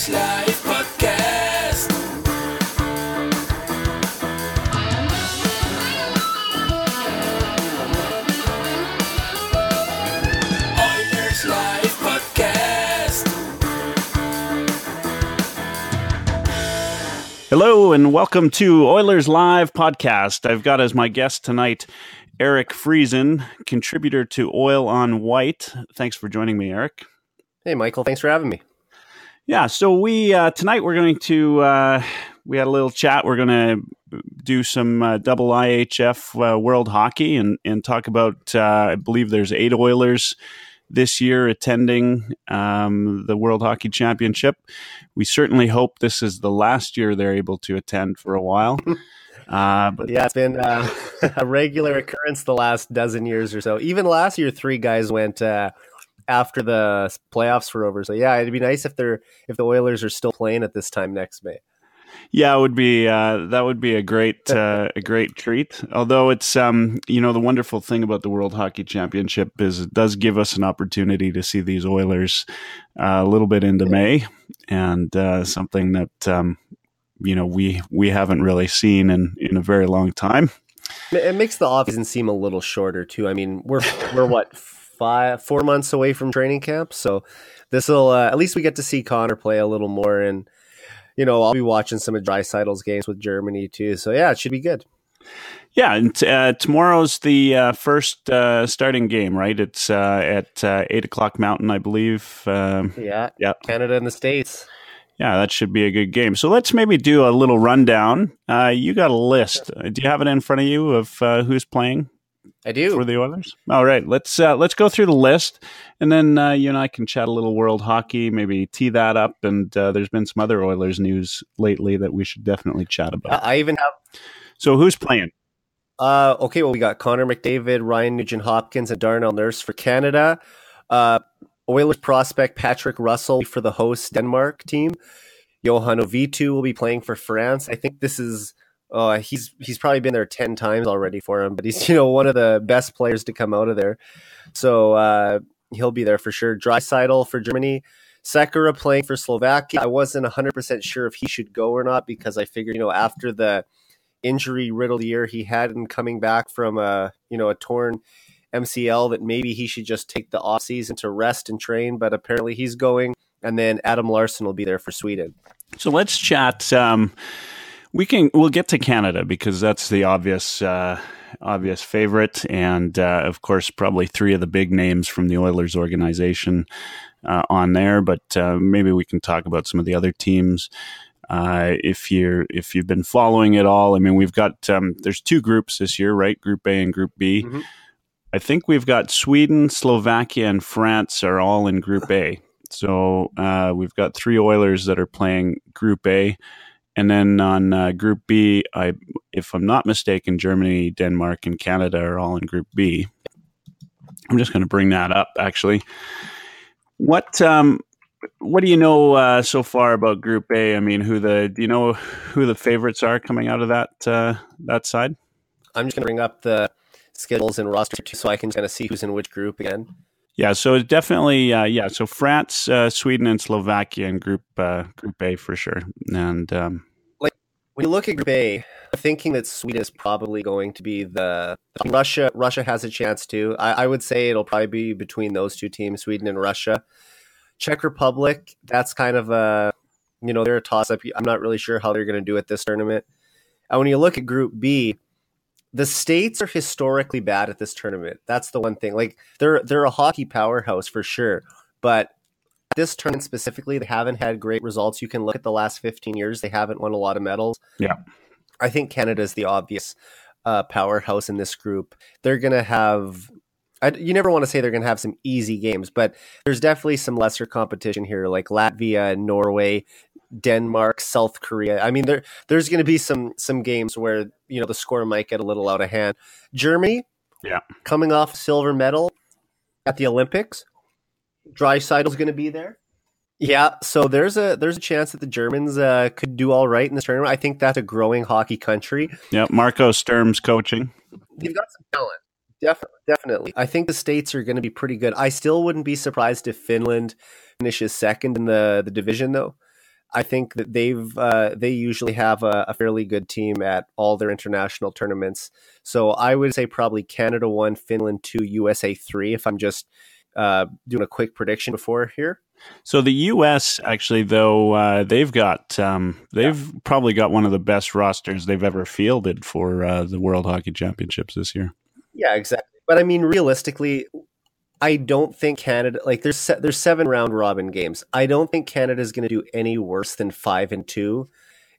Oilers Live Podcast. Oilers Live Podcast. Hello and welcome to Oilers Live Podcast. I've got as my guest tonight Eric Friesen, contributor to Oil on White. Thanks for joining me, Eric. Hey, Michael. Thanks for having me. Yeah, so we tonight we're going to we had a little chat. We're going to do some double IIHF World Hockey and talk about. I believe there's 8 Oilers this year attending the World Hockey Championship. We certainly hope this is the last year they're able to attend for a while. But yeah, it's been a regular occurrence the last dozen years or so. Even last year, 3 guys went after the playoffs were over. So yeah, it'd be nice if the Oilers are still playing at this time next May. Yeah, it would be that would be a great treat. Although it's the wonderful thing about the World Hockey Championship is it does give us an opportunity to see these Oilers a little bit into May, and something that we haven't really seen in a very long time. It makes the offseason seem a little shorter too. I mean, we're what 4 months away from training camp, so this will at least we get to see Connor play a little more, and I'll be watching some of Dreisaitl's games with Germany too. So yeah, it should be good. Yeah, and tomorrow's the first starting game, right? It's at 8:00 Mountain, I believe. Yeah, Canada and the States. Yeah, that should be a good game. So let's maybe do a little rundown. You got a list. Do you have it in front of you of who's playing? I do. For the Oilers? All right, let's go through the list, and then you and I can chat a little World Hockey, maybe tee that up, and there's been some other Oilers news lately that we should definitely chat about. I even have... So who's playing? Okay, well, we got Connor McDavid, Ryan Nugent-Hopkins, and Darnell Nurse for Canada. Oilers prospect Patrick Russell for the host Denmark team. Johan Ovitu will be playing for France. I think this is... he's probably been there 10 times already for him, but he's one of the best players to come out of there. So he'll be there for sure. Draisaitl for Germany. Sekera playing for Slovakia. I wasn't 100% sure if he should go or not because I figured, after the injury-riddled year he had and coming back from a torn MCL, that maybe he should just take the offseason to rest and train, but apparently he's going. And then Adam Larsson will be there for Sweden. So let's chat... We'll get to Canada because that's the obvious favorite, and of course, probably 3 of the big names from the Oilers organization on there. But maybe we can talk about some of the other teams if you've been following it all. I mean, we've got there's 2 groups this year, right? Group A and Group B. Mm-hmm. I think we've got Sweden, Slovakia, and France are all in Group A. So we've got 3 Oilers that are playing Group A. And then on Group B, if I'm not mistaken, Germany, Denmark, and Canada are all in Group B. I'm just going to bring that up, actually. What do you know so far about Group A? I mean, do you know who the favorites are coming out of that side? I'm just going to bring up the schedules and roster so I can kind of see who's in which group again. Yeah, so it's definitely so France, Sweden, and Slovakia in Group A for sure. And when you look at Group A, I'm thinking that Sweden is probably going to be Russia. Russia has a chance too. I would say it'll probably be between those 2 teams, Sweden and Russia. Czech Republic, that's kind of they're a toss-up. I'm not really sure how they're going to do at this tournament. And when you look at Group B, the States are historically bad at this tournament. That's the one thing. Like they're a hockey powerhouse for sure, but this tournament specifically, they haven't had great results. You can look at the last 15 years; they haven't won a lot of medals. Yeah, I think Canada is the obvious powerhouse in this group. They're going to have. You never want to say they're going to have some easy games, but there's definitely some lesser competition here, like Latvia, Norway, Denmark, South Korea. I mean, there's going to be some games where the score might get a little out of hand. Germany, coming off silver medal at the Olympics, Dreisaitl's going to be there. Yeah, so there's a chance that the Germans could do all right in this tournament. I think that's a growing hockey country. Yeah, Marco Sturm's coaching. They've got some talent. Definitely. I think the States are going to be pretty good. I still wouldn't be surprised if Finland finishes second in the division, though. I think that they usually have a fairly good team at all their international tournaments. So I would say probably Canada 1, Finland 2, USA 3, if I'm just doing a quick prediction before here. So the U.S. actually, though, they've probably got one of the best rosters they've ever fielded for the World Hockey Championships this year. Yeah, exactly. But I mean, realistically, I don't think Canada, like there's 7 round robin games. I don't think Canada is going to do any worse than 5-2.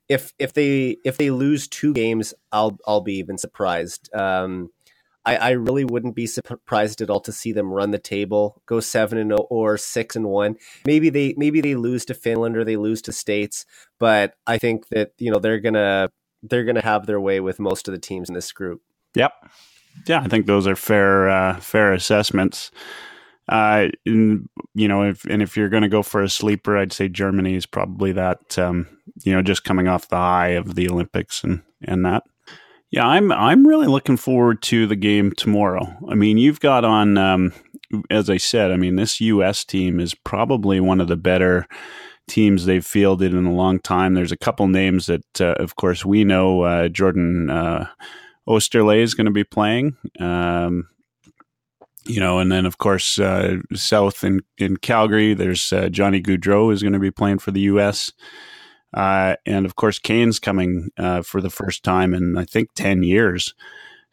If they lose 2 games, I'll be even surprised. I really wouldn't be surprised at all to see them run the table, go 7-0 or 6-1. Maybe they lose to Finland or they lose to States, but I think that they're gonna have their way with most of the teams in this group. Yep. Yeah, I think those are fair assessments. If you're going to go for a sleeper, I'd say Germany is probably that. Just coming off the high of the Olympics and that. Yeah, I'm really looking forward to the game tomorrow. I mean, you've got on, as I said, I mean, this U.S. team is probably one of the better teams they've fielded in a long time. There's a couple names that, of course, we know. Jordan Osterley is going to be playing, and then, of course, south in Calgary, there's Johnny Gaudreau is going to be playing for the U.S., and of course, Kane's coming for the first time in, I think, 10 years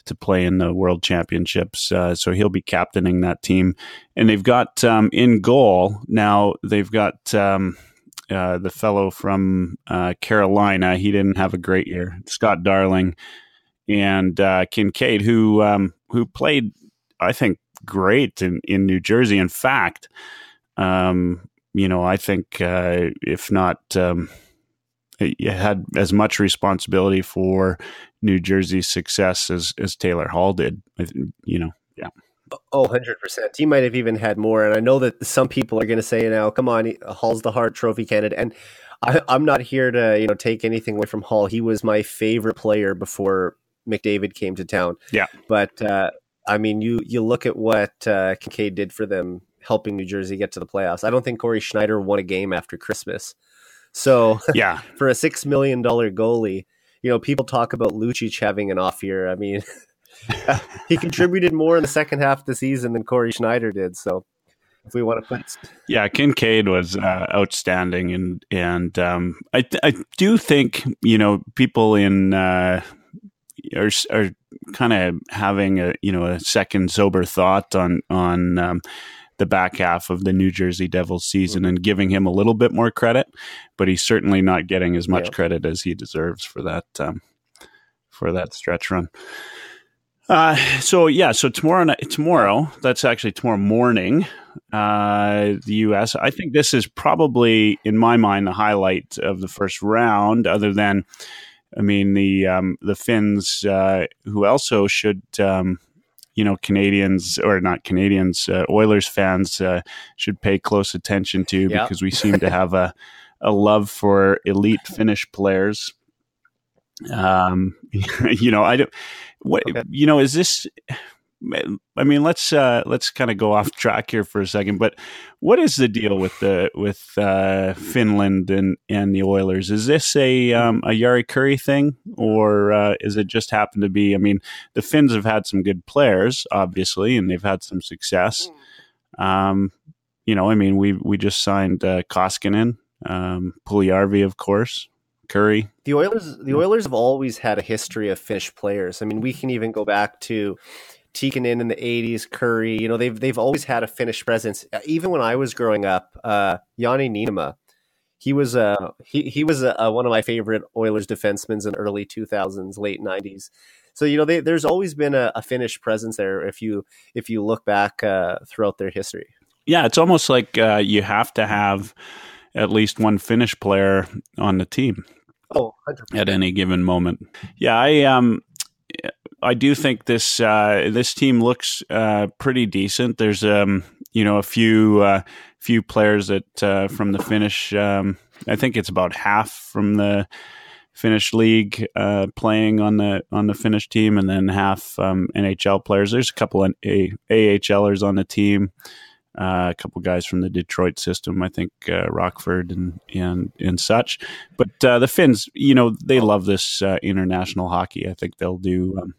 to play in the World Championships. So he'll be captaining that team. And they've got in goal now, they've got the fellow from Carolina. He didn't have a great year, Scott Darling, and Kincaid, who played, I think, great in New Jersey. In fact, I think if not... you had as much responsibility for New Jersey's success as Taylor Hall did, yeah. Oh, 100%. He might have even had more. And I know that some people are going to say now, come on, Hall's the Hart Trophy candidate. And I'm not here to, take anything away from Hall. He was my favorite player before McDavid came to town. Yeah. But, you look at what Kincaid did for them, helping New Jersey get to the playoffs. I don't think Corey Schneider won a game after Christmas. So yeah, for a $6 million goalie, people talk about Lucic having an off year. I mean, he contributed more in the second half of the season than Corey Schneider did. So if we want to put... Yeah, Kincaid was outstanding. And I do think, people are kind of having a second sober thought on the back half of the New Jersey Devils season and giving him a little bit more credit, but he's certainly not getting as much credit as he deserves for that stretch run. So tomorrow, that's actually tomorrow morning, the U.S. I think this is probably, in my mind, the highlight of the first round, other than, the Finns, who also should, Canadians, or not Canadians, Oilers fans should pay close attention to, because we seem to have a love for elite Finnish players. Is this... let's kind of go off track here for a second. But what is the deal with Finland and the Oilers? Is this a Jari Kurri thing, or is it just happened to be? The Finns have had some good players, obviously, and they've had some success. We just signed Koskinen, Puljujärvi, of course. Curry. The Oilers have always had a history of Finnish players. We can even go back to Tikkanen in the 80s, Curry. They've always had a Finnish presence. Even when I was growing up, Jani Niinema, he was one of my favorite Oilers defensemen in the early 2000s, late 90s. So there's always been a Finnish presence there if you look back throughout their history. Yeah, it's almost like you have to have at least one Finnish player on the team. Oh, 100%. At any given moment. Yeah, I do think this team looks pretty decent. There's a few players that from the Finnish. I think it's about half from the Finnish league playing on the Finnish team, and then half NHL players. There's a couple of AHLers on the team. a couple guys from the Detroit system, I think Rockford and such. But the Finns, they love this international hockey. I think they'll do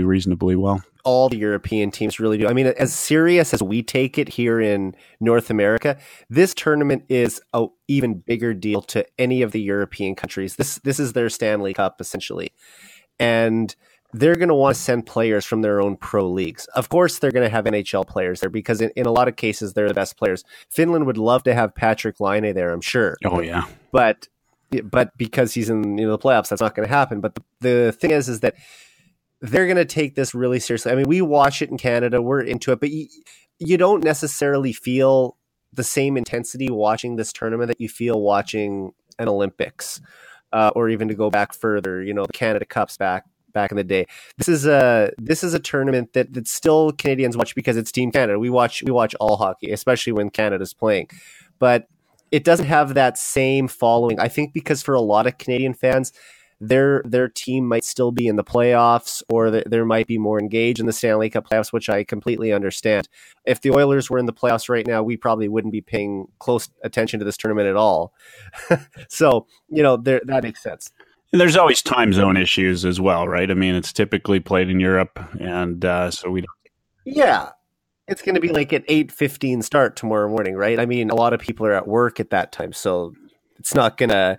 reasonably well. All the European teams really do. I mean, as serious as we take it here in North America, this tournament is an even bigger deal to any of the European countries. This is their Stanley Cup, essentially. And they're going to want to send players from their own pro leagues. Of course, they're going to have NHL players there because in a lot of cases, they're the best players. Finland would love to have Patrick Laine there, I'm sure. Oh, yeah. But because he's in the playoffs, that's not going to happen. But the thing is that they're going to take this really seriously. I mean, we watch it in Canada. We're into it. But you don't necessarily feel the same intensity watching this tournament that you feel watching an Olympics or even to go back further, the Canada Cups back in the day. This is a tournament that still Canadians watch because it's Team Canada. We watch all hockey, especially when Canada's playing. But it doesn't have that same following. I think because for a lot of Canadian fans, their team might still be in the playoffs or there might be more engaged in the Stanley Cup playoffs, which I completely understand. If the Oilers were in the playoffs right now, we probably wouldn't be paying close attention to this tournament at all. So, that makes sense. And there's always time zone issues as well, right? I mean, it's typically played in Europe, and so we don't. Yeah, it's going to be like an 8:15 start tomorrow morning, right? I mean, a lot of people are at work at that time, so it's not gonna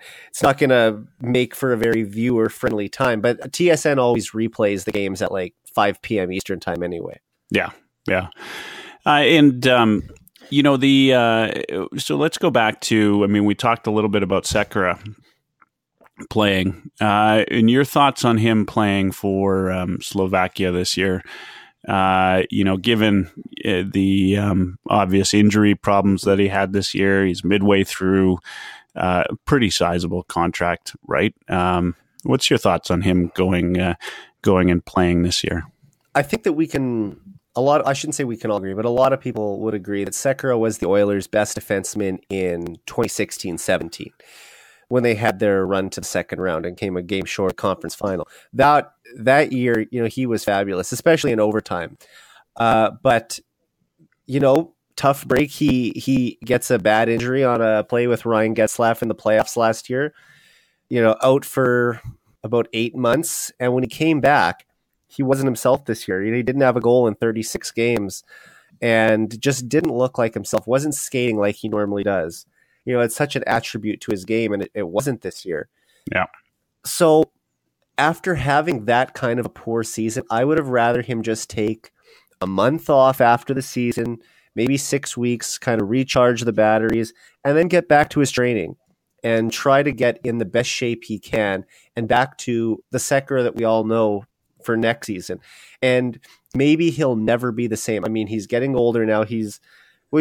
make for a very viewer friendly time. But TSN always replays the games at like 5 p.m. Eastern time anyway. Yeah. So let's go back to. I mean, we talked a little bit about Sekera playing, and your thoughts on him playing for Slovakia this year. Given the obvious injury problems that he had this year, he's midway through a pretty sizable contract, right? What's your thoughts on him going and playing this year? I think that I shouldn't say we can all agree, but a lot of people would agree that Sekera was the Oilers' best defenseman in 2016-17. When they had their run to the second round and came a game short conference final. That year, he was fabulous, especially in overtime. But tough break. He gets a bad injury on a play with Ryan Getzlaf in the playoffs last year. Out for about 8 months. And when he came back, he wasn't himself this year. He didn't have a goal in 36 games and just didn't look like himself, wasn't skating like he normally does. It's such an attribute to his game, and it wasn't this year. Yeah. So after having that kind of a poor season, I would have rather him just take a month off after the season, maybe 6 weeks, kind of recharge the batteries, and then get back to his training and try to get in the best shape he can and back to the Sekera that we all know for next season. And maybe he'll never be the same. I mean, he's getting older now. He's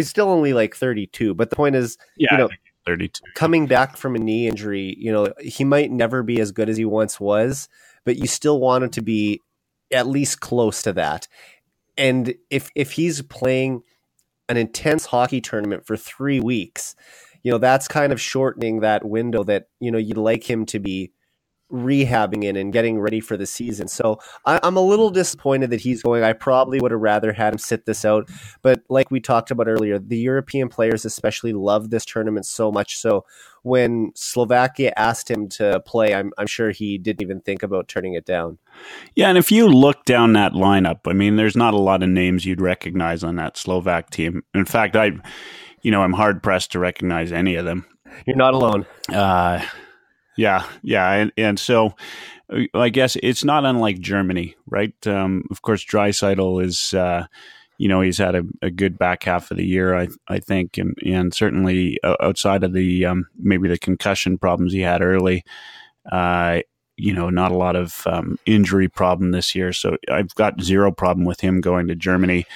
still only like 32, but the point is, 32. Coming back from a knee injury, he might never be as good as he once was, but you still want him to be at least close to that. And if he's playing an intense hockey tournament for 3 weeks, that's kind of shortening that window that, you'd like him to be rehabbing in and getting ready for the season. So I'm a little disappointed that he's going. I probably would have rather had him sit this out. But like we talked about earlier, the European players especially love this tournament so much. So when Slovakia asked him to play, I'm sure he didn't even think about turning it down. Yeah, and if you look down that lineup, I mean, there's not a lot of names you'd recognize on that Slovak team. In fact, I'm hard pressed to recognize any of them. You're not alone. Yeah. And so I guess it's not unlike Germany, right? Of course, Draisaitl is, he's had a good back half of the year, I think, and certainly outside of the maybe the concussion problems he had early, not a lot of injury problem this year. So I've got zero problem with him going to Germany.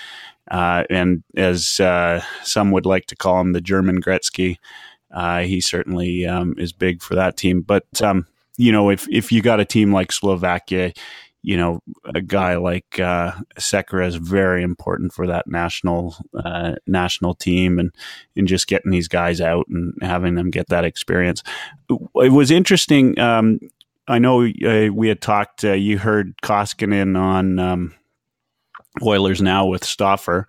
And as some would like to call him, the German Gretzky. He certainly is big for that team. But, if you got a team like Slovakia, a guy like Sekera is very important for that national team and just getting these guys out and having them get that experience. It was interesting. I know we had talked, you heard Koskinen on Oilers Now with Stauffer.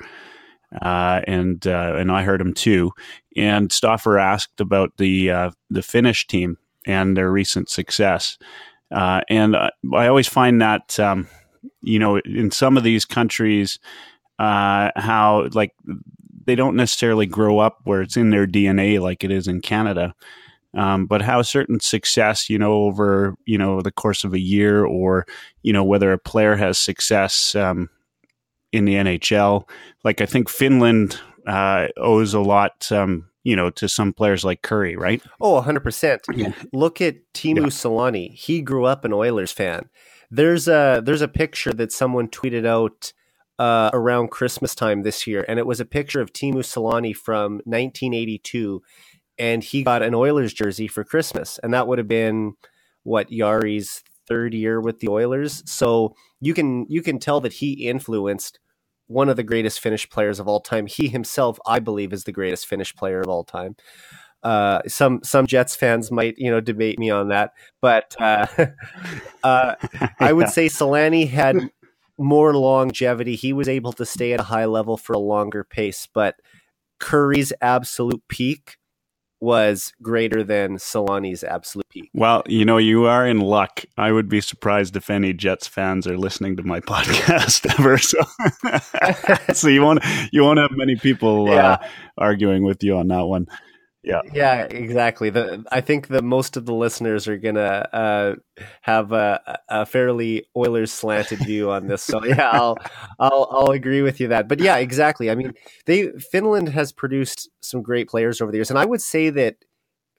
and I heard him too. And Stoffer asked about the Finnish team and their recent success. And I always find that in some of these countries, how like they don't necessarily grow up where it's in their DNA like it is in Canada. But how certain success, over, the course of a year, or, whether a player has success in the NHL. Like I think Finland owes a lot, to some players like Curry, right? Oh, 100%. Yeah. Look at Teemu Selanne. He grew up an Oilers fan. There's a picture that someone tweeted out around Christmas time this year, and it was a picture of Teemu Selanne from 1982, and he got an Oilers jersey for Christmas, and that would have been Yari's third year with the Oilers. So you can tell that he influenced one of the greatest Finnish players of all time. He himself, I believe, is the greatest Finnish player of all time. Some Jets fans might, debate me on that, but I would say Selanne had more longevity. He was able to stay at a high level for a longer pace, but Curry's absolute peak was greater than Solanne's absolute peak. Well, you are in luck. I would be surprised if any Jets fans are listening to my podcast ever. So you won't have many people arguing with you on that one. Yeah, exactly. I think that most of the listeners are gonna have a fairly Oilers slanted view on this. So yeah, I'll agree with you that. But yeah, exactly. I mean, Finland has produced some great players over the years, and I would say that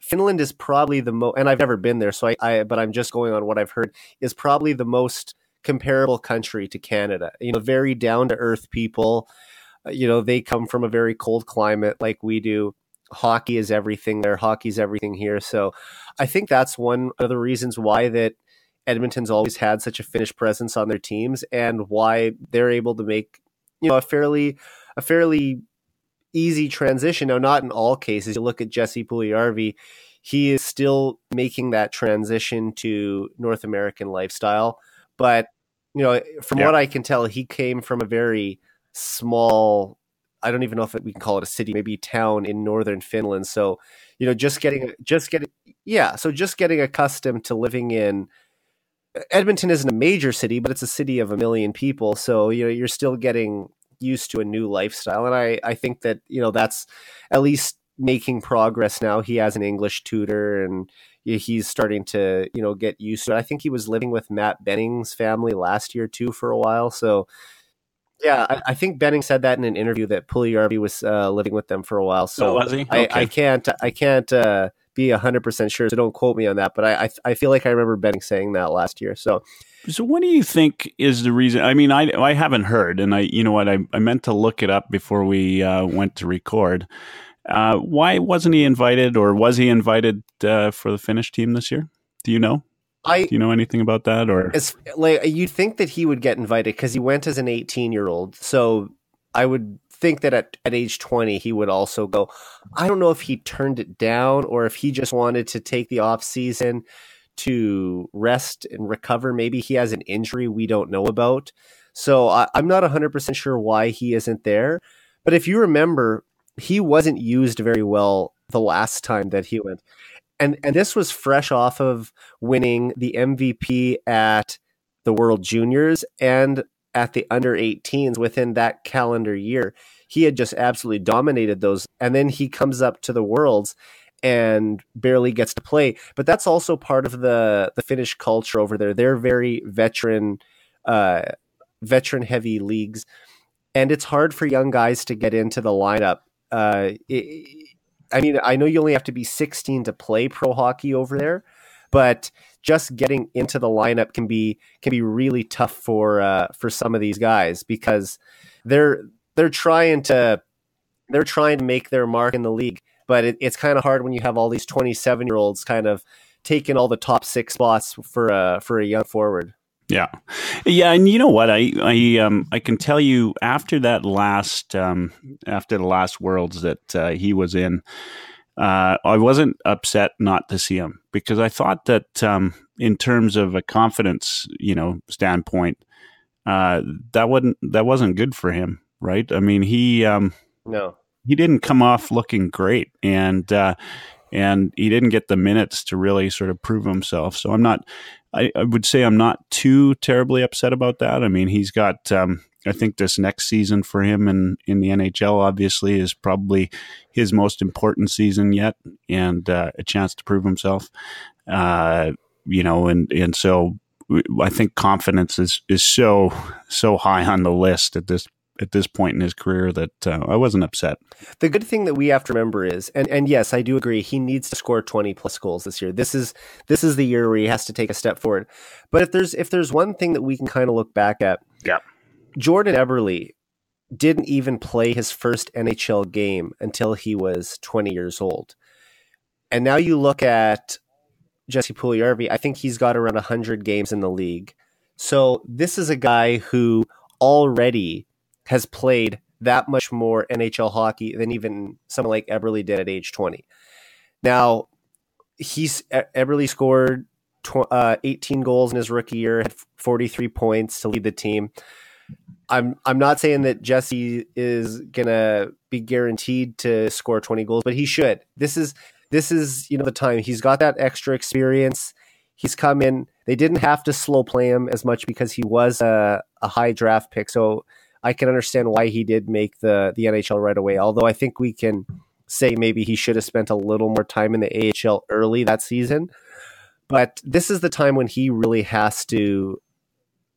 Finland is probably the most. And I've never been there, so but I'm just going on what I've heard. Is probably the most comparable country to Canada. Very down to earth people. They come from a very cold climate like we do. Hockey is everything there. Hockey's everything here. So I think that's one of the reasons why that Edmonton's always had such a Finnish presence on their teams, and why they're able to make, a fairly easy transition. Now, not in all cases. You look at Jesse Puljujarvi, he is still making that transition to North American lifestyle. But, from what I can tell, he came from a very small, I don't even know if we can call it a city, maybe a town in northern Finland. So, just getting accustomed to living in Edmonton isn't a major city, but it's a city of 1 million people. So, you're still getting used to a new lifestyle. And I think that, that's at least making progress now. He has an English tutor, and he's starting to, get used to it. I think he was living with Matt Benning's family last year too for a while. So, yeah, I think Benning said that in an interview that Puljujarvi was living with them for a while. So was he? Okay. I can't be 100% sure, so don't quote me on that. But I feel like I remember Benning saying that last year. So what do you think is the reason? I mean, I haven't heard, and I meant to look it up before we went to record. Why wasn't he invited, or was he invited for the Finnish team this year? Do you know? Do you know anything about that? Or you'd think that he would get invited because he went as an 18-year-old. So I would think that at age 20 he would also go. I don't know if he turned it down or if he just wanted to take the off season to rest and recover. Maybe he has an injury we don't know about. So I'm not 100% sure why he isn't there. But if you remember, he wasn't used very well the last time that he went. And this was fresh off of winning the MVP at the World Juniors and at the under 18s within that calendar year. He had just absolutely dominated those. And then he comes up to the Worlds and barely gets to play. But that's also part of the Finnish culture over there. They're very veteran heavy leagues. And it's hard for young guys to get into the lineup. I mean, I know you only have to be 16 to play pro hockey over there, but just getting into the lineup can be really tough for some of these guys because they're trying to make their mark in the league, but it's kind of hard when you have all these 27-year-olds kind of taking all the top 6 spots for a young forward. Yeah, and you know what? I can tell you after the last Worlds that he was in, I wasn't upset not to see him because I thought that in terms of a confidence, standpoint, that wasn't good for him. right? I mean, he No. didn't come off looking great, and he didn't get the minutes to really sort of prove himself. So I would say I'm not too terribly upset about that. I mean, he's got, I think this next season for him in the NHL obviously is probably his most important season yet, and a chance to prove himself. And so I think confidence is so high on the list at this point in his career that I wasn't upset. The good thing that we have to remember is, and yes, I do agree, he needs to score 20 plus goals this year. This is the year where he has to take a step forward. But if there's one thing that we can kind of look back at, yeah, Jordan Eberle didn't even play his first NHL game until he was 20 years old. And now you look at Jesse Puljujarvi, I think he's got around 100 games in the league. So this is a guy who already has played that much more NHL hockey than even someone like Eberle did at age 20. Now, Eberle scored 18 goals in his rookie year, had 43 points to lead the team. I'm not saying that Jesse is gonna be guaranteed to score 20 goals, but he should. This is the time. He's got that extra experience. He's come in. They didn't have to slow play him as much because he was a high draft pick. So I can understand why he did make the NHL right away. Although I think we can say maybe he should have spent a little more time in the AHL early that season. But this is the time when he really has to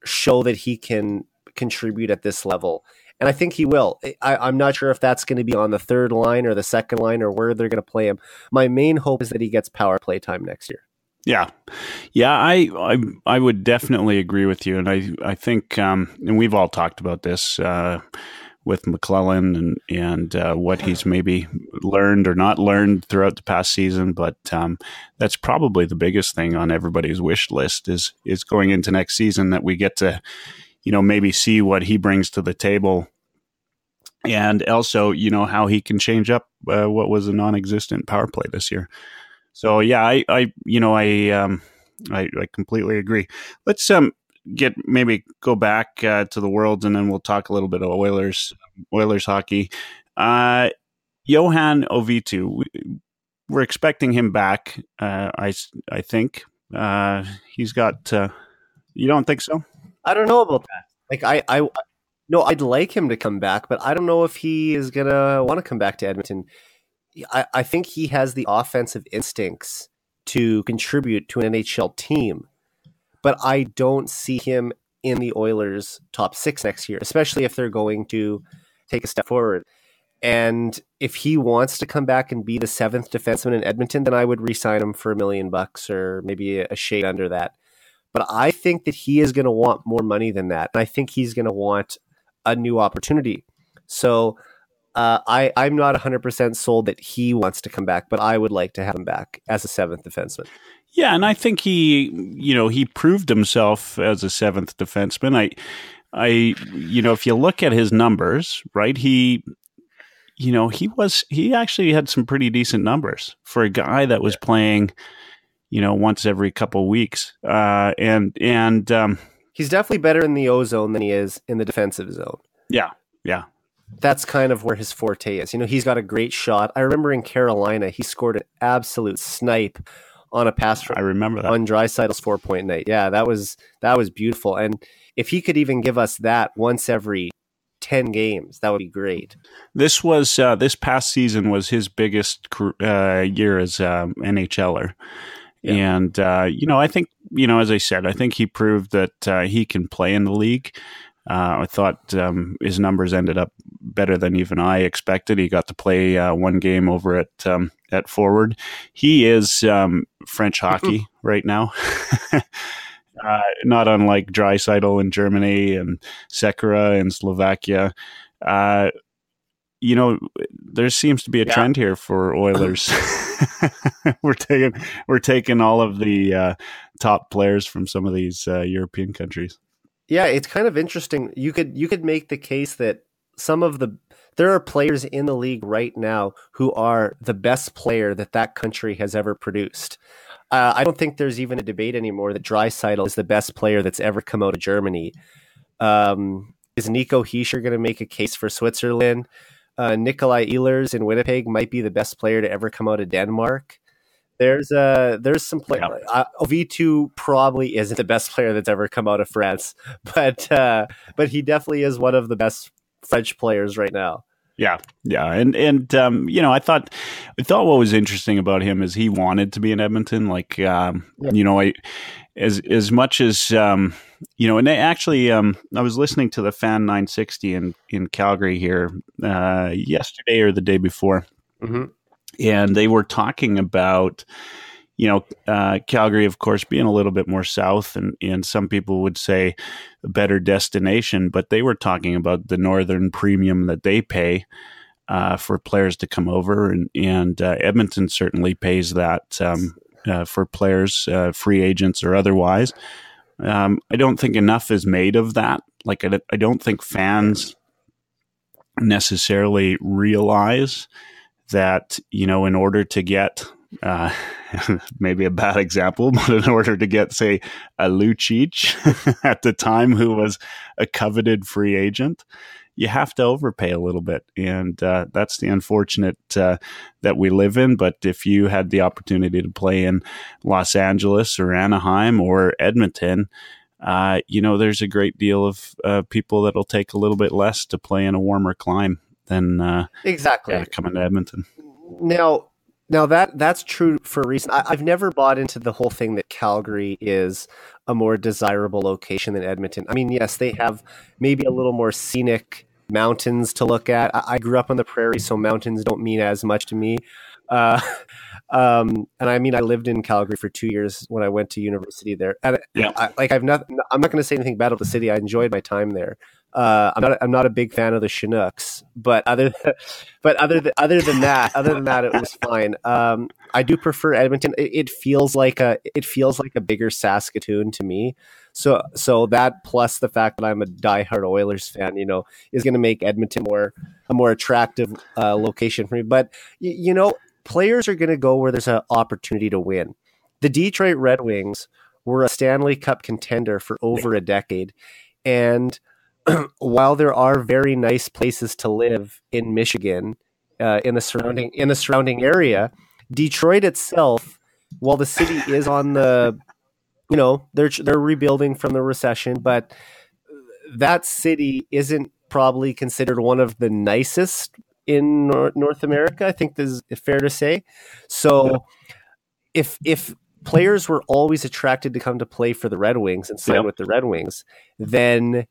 show that he can contribute at this level. And I think he will. I'm not sure if that's going to be on the third line or the second line or where they're going to play him. My main hope is that he gets power play time next year. Yeah. I would definitely agree with you. And I think, and we've all talked about this with McClellan and what he's maybe learned or not learned throughout the past season. But that's probably the biggest thing on everybody's wish list is going into next season, that we get to, maybe see what he brings to the table, and also, how he can change up what was a non-existent power play this year. So yeah, I completely agree. Let's go back to the Worlds, and then we'll talk a little bit of Oilers hockey. Johan Ovitu, we're expecting him back. I think he's got. You don't think so? I don't know about that. Like no, I'd like him to come back, but I don't know if he is gonna want to come back to Edmonton. I think he has the offensive instincts to contribute to an NHL team, but I don't see him in the Oilers' top 6 next year, especially if they're going to take a step forward. And if he wants to come back and be the 7th defenseman in Edmonton, then I would re-sign him for $1 million or maybe a shade under that. But I think that he is going to want more money than that. And I think he's going to want a new opportunity. So I'm not 100% sold that he wants to come back, but I would like to have him back as a 7th defenseman. Yeah, and I think he proved himself as a 7th defenseman. If you look at his numbers, right, he actually had some pretty decent numbers for a guy that was playing, once every couple of weeks. And he's definitely better in the O zone than he is in the defensive zone. Yeah. That's kind of where his forte is. He's got a great shot. I remember in Carolina, he scored an absolute snipe on a pass from, I remember that, on Draisaitl's 4-point night. Yeah, that was beautiful. And if he could even give us that once every 10 games, that would be great. This past season was his biggest year as NHLer. Yeah. And, I think, as I said, I think he proved that he can play in the league. I thought his numbers ended up better than even I expected. He got to play one game over at forward. He is French hockey right now. Not unlike Draisaitl in Germany and Sekera in Slovakia. There seems to be a trend here for Oilers. We're taking all of the top players from some of these European countries. Yeah, it's kind of interesting. You could make the case that there are players in the league right now who are the best player that country has ever produced. I don't think there's even a debate anymore that Draisaitl is the best player that's ever come out of Germany. Is Nico Hischier going to make a case for Switzerland? Nikolai Ehlers in Winnipeg might be the best player to ever come out of Denmark. There's some play. V2 probably isn't the best player that's ever come out of France, but he definitely is one of the best French players right now. Yeah, and I thought what was interesting about him is he wanted to be in Edmonton. Like, as much as and actually, I was listening to the Fan 960 in Calgary here yesterday or the day before. Mm-hmm. And they were talking about, Calgary, of course, being a little bit more south, and some people would say a better destination, but they were talking about the northern premium that they pay for players to come over, and Edmonton certainly pays that for players, free agents or otherwise. I don't think enough is made of that. Like, I don't think fans necessarily realize that, in order to get, maybe a bad example, but in order to get, say, a Lucic at the time, who was a coveted free agent, you have to overpay a little bit. And that's the unfortunate that we live in. But if you had the opportunity to play in Los Angeles or Anaheim or Edmonton, there's a great deal of people that'll take a little bit less to play in a warmer climate than exactly coming to Edmonton. Now that's true for a reason. I've never bought into the whole thing that Calgary is a more desirable location than Edmonton. I mean, yes, they have maybe a little more scenic mountains to look at. I grew up on the prairie, so mountains don't mean as much to me. And I mean, I lived in Calgary for 2 years when I went to university there. And I'm not going to say anything bad about the city. I enjoyed my time there. I'm not a big fan of the Chinooks, but other than that, it was fine. I do prefer Edmonton. It feels like a bigger Saskatoon to me. So that, plus the fact that I'm a diehard Oilers fan, is going to make Edmonton a more attractive location for me. But players are going to go where there's an opportunity to win. The Detroit Red Wings were a Stanley Cup contender for over a decade, and while there are very nice places to live in Michigan, in the surrounding area, Detroit itself, while the city is on the, they're rebuilding from the recession, but that city isn't probably considered one of the nicest in North America. I think this is fair to say. So, if players were always attracted to come to play for the Red Wings and sign with the Red Wings, then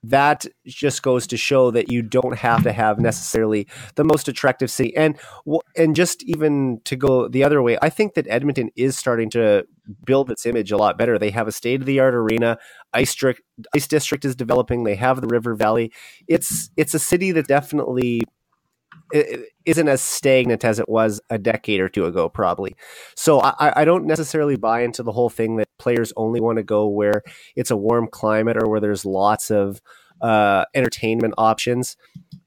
that just goes to show that you don't have to have necessarily the most attractive city. And just even to go the other way, I think that Edmonton is starting to build its image a lot better. They have a state-of-the-art arena. Ice District is developing. They have the River Valley. It's a city that definitely isn't as stagnant as it was a decade or two ago, probably. So I don't necessarily buy into the whole thing that players only want to go where it's a warm climate or where there's lots of entertainment options.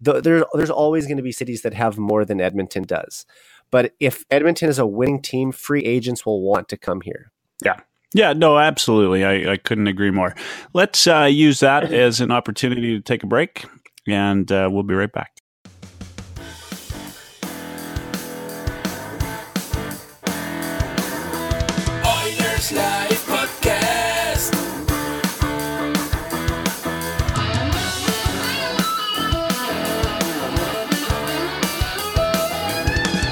There's always going to be cities that have more than Edmonton does. But if Edmonton is a winning team, free agents will want to come here. Yeah. Yeah, no, absolutely. I couldn't agree more. Let's use that as an opportunity to take a break, and we'll be right back. Live podcast.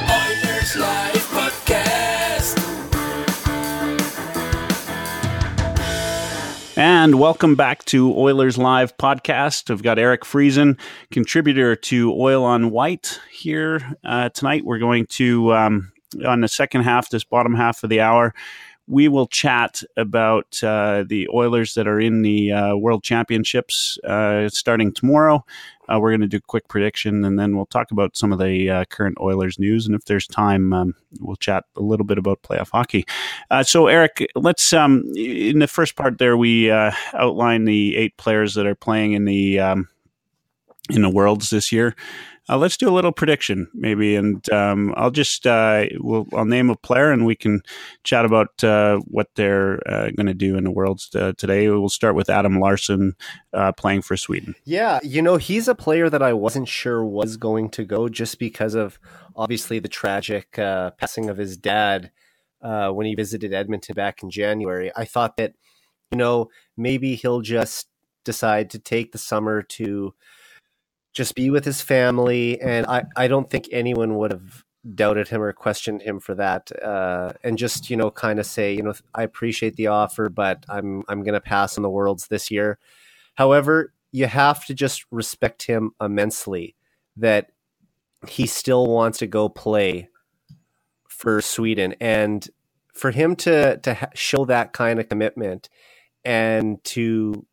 Oilers Live podcast. And welcome back to Oilers Live podcast. I've got Eric Friesen, contributor to Oil on White here tonight. We're going to, on the second half, this bottom half of the hour, we will chat about the Oilers that are in the World Championships starting tomorrow. We're going to do a quick prediction, and then we'll talk about some of the current Oilers news. And if there's time, we'll chat a little bit about playoff hockey. So, Eric, let's in the first part there, we outline the 8 players that are playing in the in the Worlds this year. Let's do a little prediction, maybe, and I'll just I'll name a player, and we can chat about what they're going to do in the Worlds today. We'll start with Adam Larsson playing for Sweden. Yeah, he's a player that I wasn't sure was going to go just because of obviously the tragic passing of his dad when he visited Edmonton back in January. I thought that maybe he'll just decide to take the summer to just be with his family, and I don't think anyone would have doubted him or questioned him for that. And just kind of say, I appreciate the offer, but I'm going to pass on the Worlds this year. However, you have to just respect him immensely that he still wants to go play for Sweden, and for him to show that kind of commitment and to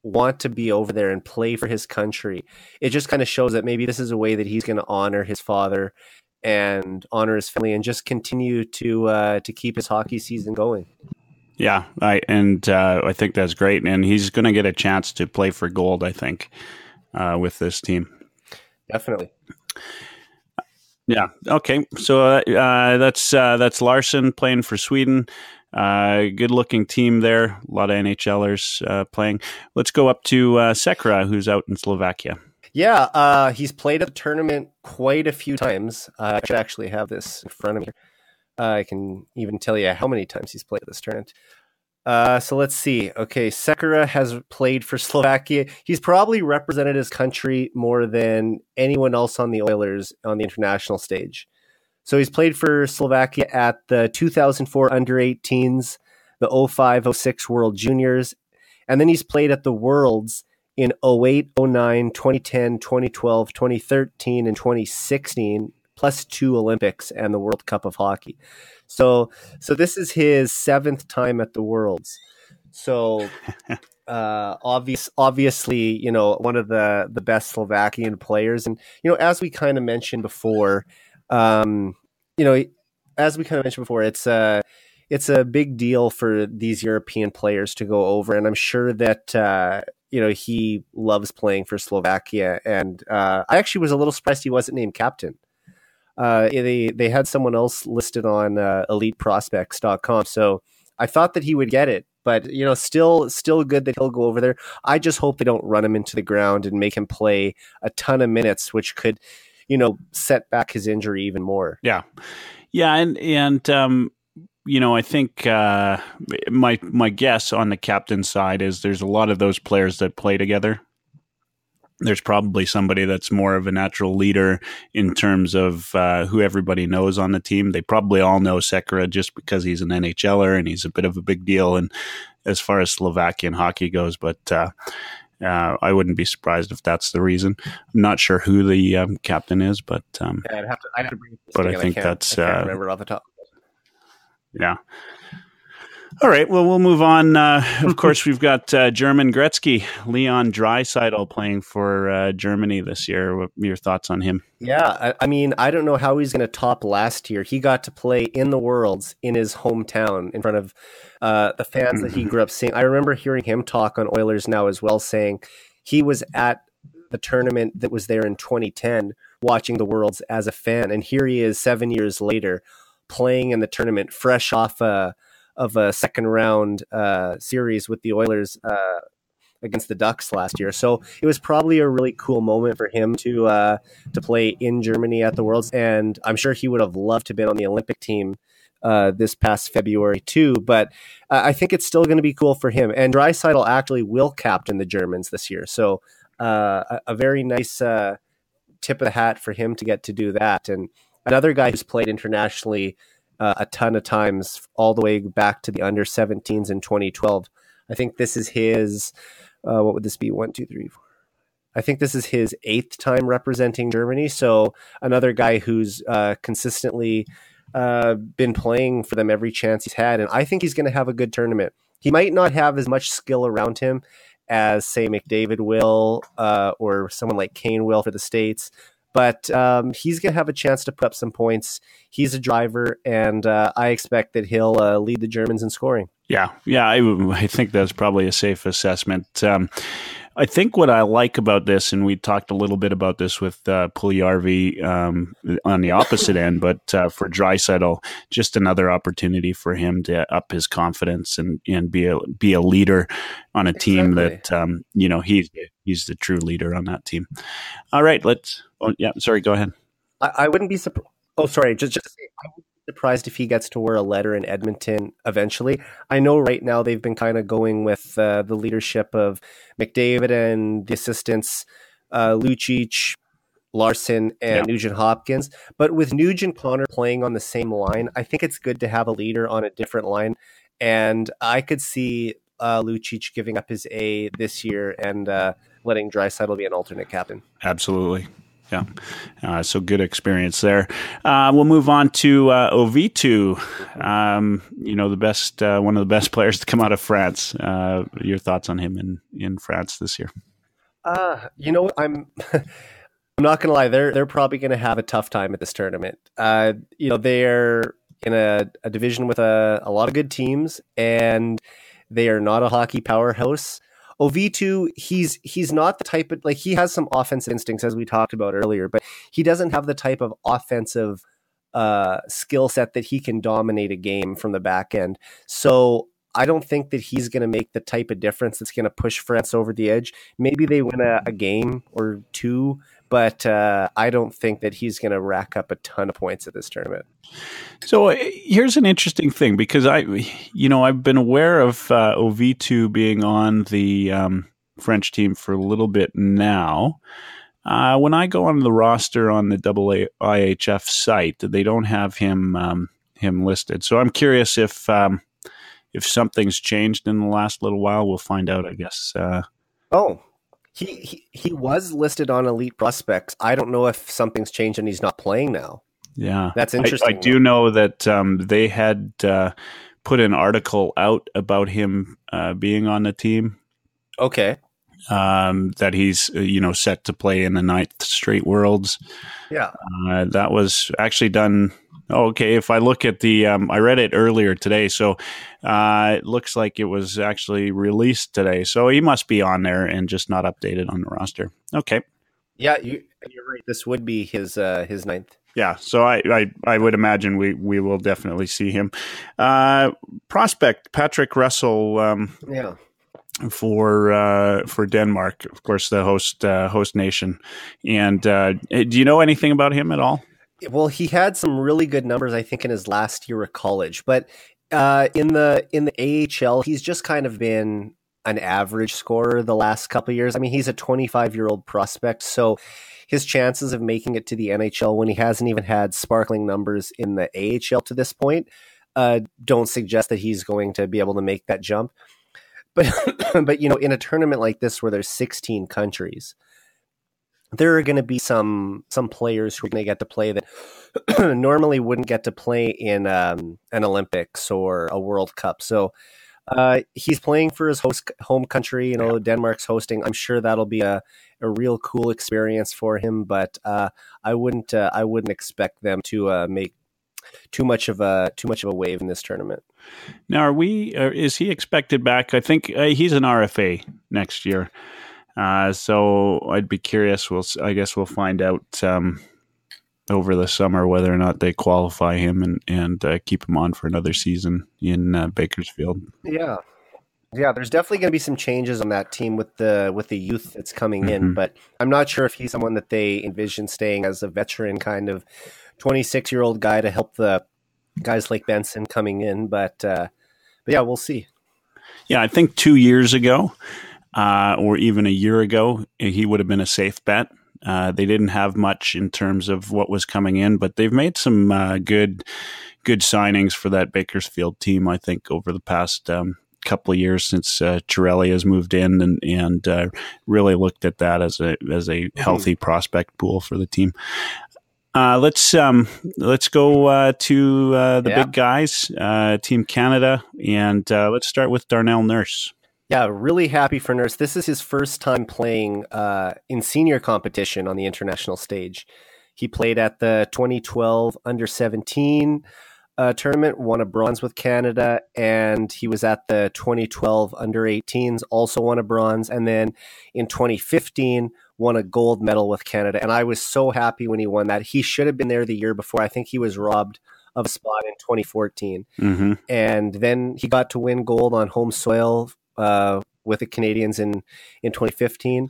want to be over there and play for his country, it just kind of shows that maybe this is a way that he's going to honor his father and honor his family and just continue to keep his hockey season going. Yeah, I think that's great, and he's going to get a chance to play for gold, I think, with this team. Definitely. Yeah. Okay. So that's Larsson playing for Sweden. Good looking team there. A lot of NHLers playing. Let's go up to Sekera, who's out in Slovakia. Yeah, he's played at the tournament quite a few times. I should actually have this in front of me. I can even tell you how many times he's played this tournament. So let's see. Okay, Sekera has played for Slovakia. He's probably represented his country more than anyone else on the Oilers on the international stage. So he's played for Slovakia at the 2004 Under-18s, the 05-06 World Juniors, and then he's played at the Worlds in 08, 09, 2010, 2012, 2013, and 2016, plus 2 Olympics and the World Cup of Hockey. So this is his 7th time at the Worlds. So obviously, one of the best Slovakian players. And, as we kind of mentioned before, it's a big deal for these European players to go over. And I'm sure that, he loves playing for Slovakia. And I actually was a little surprised he wasn't named captain. They had someone else listed on eliteprospects.com. So I thought that he would get it, but still good that he'll go over there. I just hope they don't run him into the ground and make him play a ton of minutes, which could, set back his injury even more. Yeah. Yeah. And I think my guess on the captain side is there's a lot of those players that play together. There's probably somebody that's more of a natural leader in terms of who everybody knows on the team. They probably all know Sekera just because he's an NHLer and he's a bit of a big deal and as far as Slovakian hockey goes. But I wouldn't be surprised if that's the reason. I'm not sure who the captain is, but I'd have to bring this but again. I think I can't remember off the top. Yeah. All right. Well, we'll move on. Of course, we've got German Gretzky, Leon Draisaitl playing for Germany this year. What are your thoughts on him? Yeah, I mean, I don't know how he's going to top last year. He got to play in the Worlds in his hometown in front of the fans that he grew up seeing. I remember hearing him talk on Oilers Now as well, saying he was at the tournament that was there in 2010, watching the Worlds as a fan. And here he is 7 years later playing in the tournament, fresh off of a second round series with the Oilers against the Ducks last year. So it was probably a really cool moment for him to play in Germany at the Worlds. And I'm sure he would have loved to have been on the Olympic team this past February too. But I think it's still going to be cool for him. And Draisaitl actually will captain the Germans this year. So a very nice tip of the hat for him to get to do that. And another guy who's played internationally a ton of times, all the way back to the under-17s in 2012. I think this is his, what would this be? 1, 2, 3, 4. I think this is his 8th time representing Germany. So another guy who's consistently been playing for them every chance he's had. And I think he's going to have a good tournament. He might not have as much skill around him as, say, McDavid will or someone like Kane will for the States. But he's going to have a chance to put up some points. He's a driver, and I expect that he'll lead the Germans in scoring. Yeah, I think that's probably a safe assessment. I think what I like about this, and we talked a little bit about this with Puljujarvi on the opposite end, but for Draisaitl, just another opportunity for him to up his confidence and be a leader on a team that he's the true leader on that team. All right, sorry, go ahead. I wouldn't be surprised. Oh, sorry, just to say, I wouldn't be surprised if he gets to wear a letter in Edmonton eventually. I know right now they've been kind of going with the leadership of McDavid and the assistants, Lucic, Larson, and Nugent Hopkins. But with Nugent Connor playing on the same line, I think it's good to have a leader on a different line. And I could see Lucic giving up his A this year and letting Draisaitl be an alternate captain. Absolutely. Yeah. So good experience there. We'll move on to Ovitu, the best, one of the best players to come out of France. Your thoughts on him in France this year? I'm not going to lie. They're probably going to have a tough time at this tournament. They're in a division with a lot of good teams, and they are not a hockey powerhouse. Ovitu, he's not the type of, he has some offensive instincts, as we talked about earlier, but he doesn't have the type of offensive skill set that he can dominate a game from the back end. So I don't think that he's going to make the type of difference that's going to push France over the edge. Maybe they win a game or two, but I don't think that he's going to rack up a ton of points at this tournament. So here's an interesting thing, because I've been aware of Ovitu being on the French team for a little bit now. When I go on the roster on the IIHF site, they don't have him listed. So I'm curious if something's changed in the last little while. We'll find out, I guess. He was listed on Elite Prospects. I don't know if something's changed and he's not playing now. Yeah, that's interesting. I do know that they had put an article out about him being on the team. Okay. That he's set to play in the 9th straight Worlds. Yeah. That was actually done. Okay, if I look at the, I read it earlier today, so it looks like it was actually released today. So he must be on there and just not updated on the roster. Okay. Yeah, you're right. This would be his 9th. Yeah, so I would imagine we will definitely see him. Prospect Patrick Russell. For Denmark, of course, the host nation. And do you know anything about him at all? Well, he had some really good numbers, I think, in his last year of college. But in the AHL, he's just kind of been an average scorer the last couple of years. I mean, he's a 25-year-old prospect, so his chances of making it to the NHL when he hasn't even had sparkling numbers in the AHL to this point don't suggest that he's going to be able to make that jump. But in a tournament like this where there's 16 countries, there are going to be some players who are going to get to play that normally wouldn't get to play in an Olympics or a World Cup. So he's playing for his home country. Denmark's hosting. I'm sure that'll be a real cool experience for him. But I wouldn't expect them to make too much of a wave in this tournament. Now, is he expected back? I think he's an RFA next year. So I'd be curious. I guess we'll find out over the summer whether or not they qualify him and keep him on for another season in Bakersfield. Yeah. There's definitely going to be some changes on that team with the youth that's coming in, but I'm not sure if he's someone that they envision staying as a veteran kind of 26-year-old guy to help the guys like Benson coming in. But yeah, we'll see. Yeah, I think 2 years ago. Or even a year ago, he would have been a safe bet. They didn't have much in terms of what was coming in, but they've made some good signings for that Bakersfield team, I think, over the past couple of years since Chiarelli has moved in and really looked at that as a healthy prospect pool for the team. Let's go to the big guys, Team Canada, and let's start with Darnell Nurse. Yeah, really happy for Nurse. This is his first time playing in senior competition on the international stage. He played at the 2012 Under-17 tournament, won a bronze with Canada, and he was at the 2012 under-18s, also won a bronze, and then in 2015 won a gold medal with Canada. And I was so happy when he won that. He should have been there the year before. I think he was robbed of a spot in 2014. Mm-hmm. And then he got to win gold on home soil with the Canadians in 2015.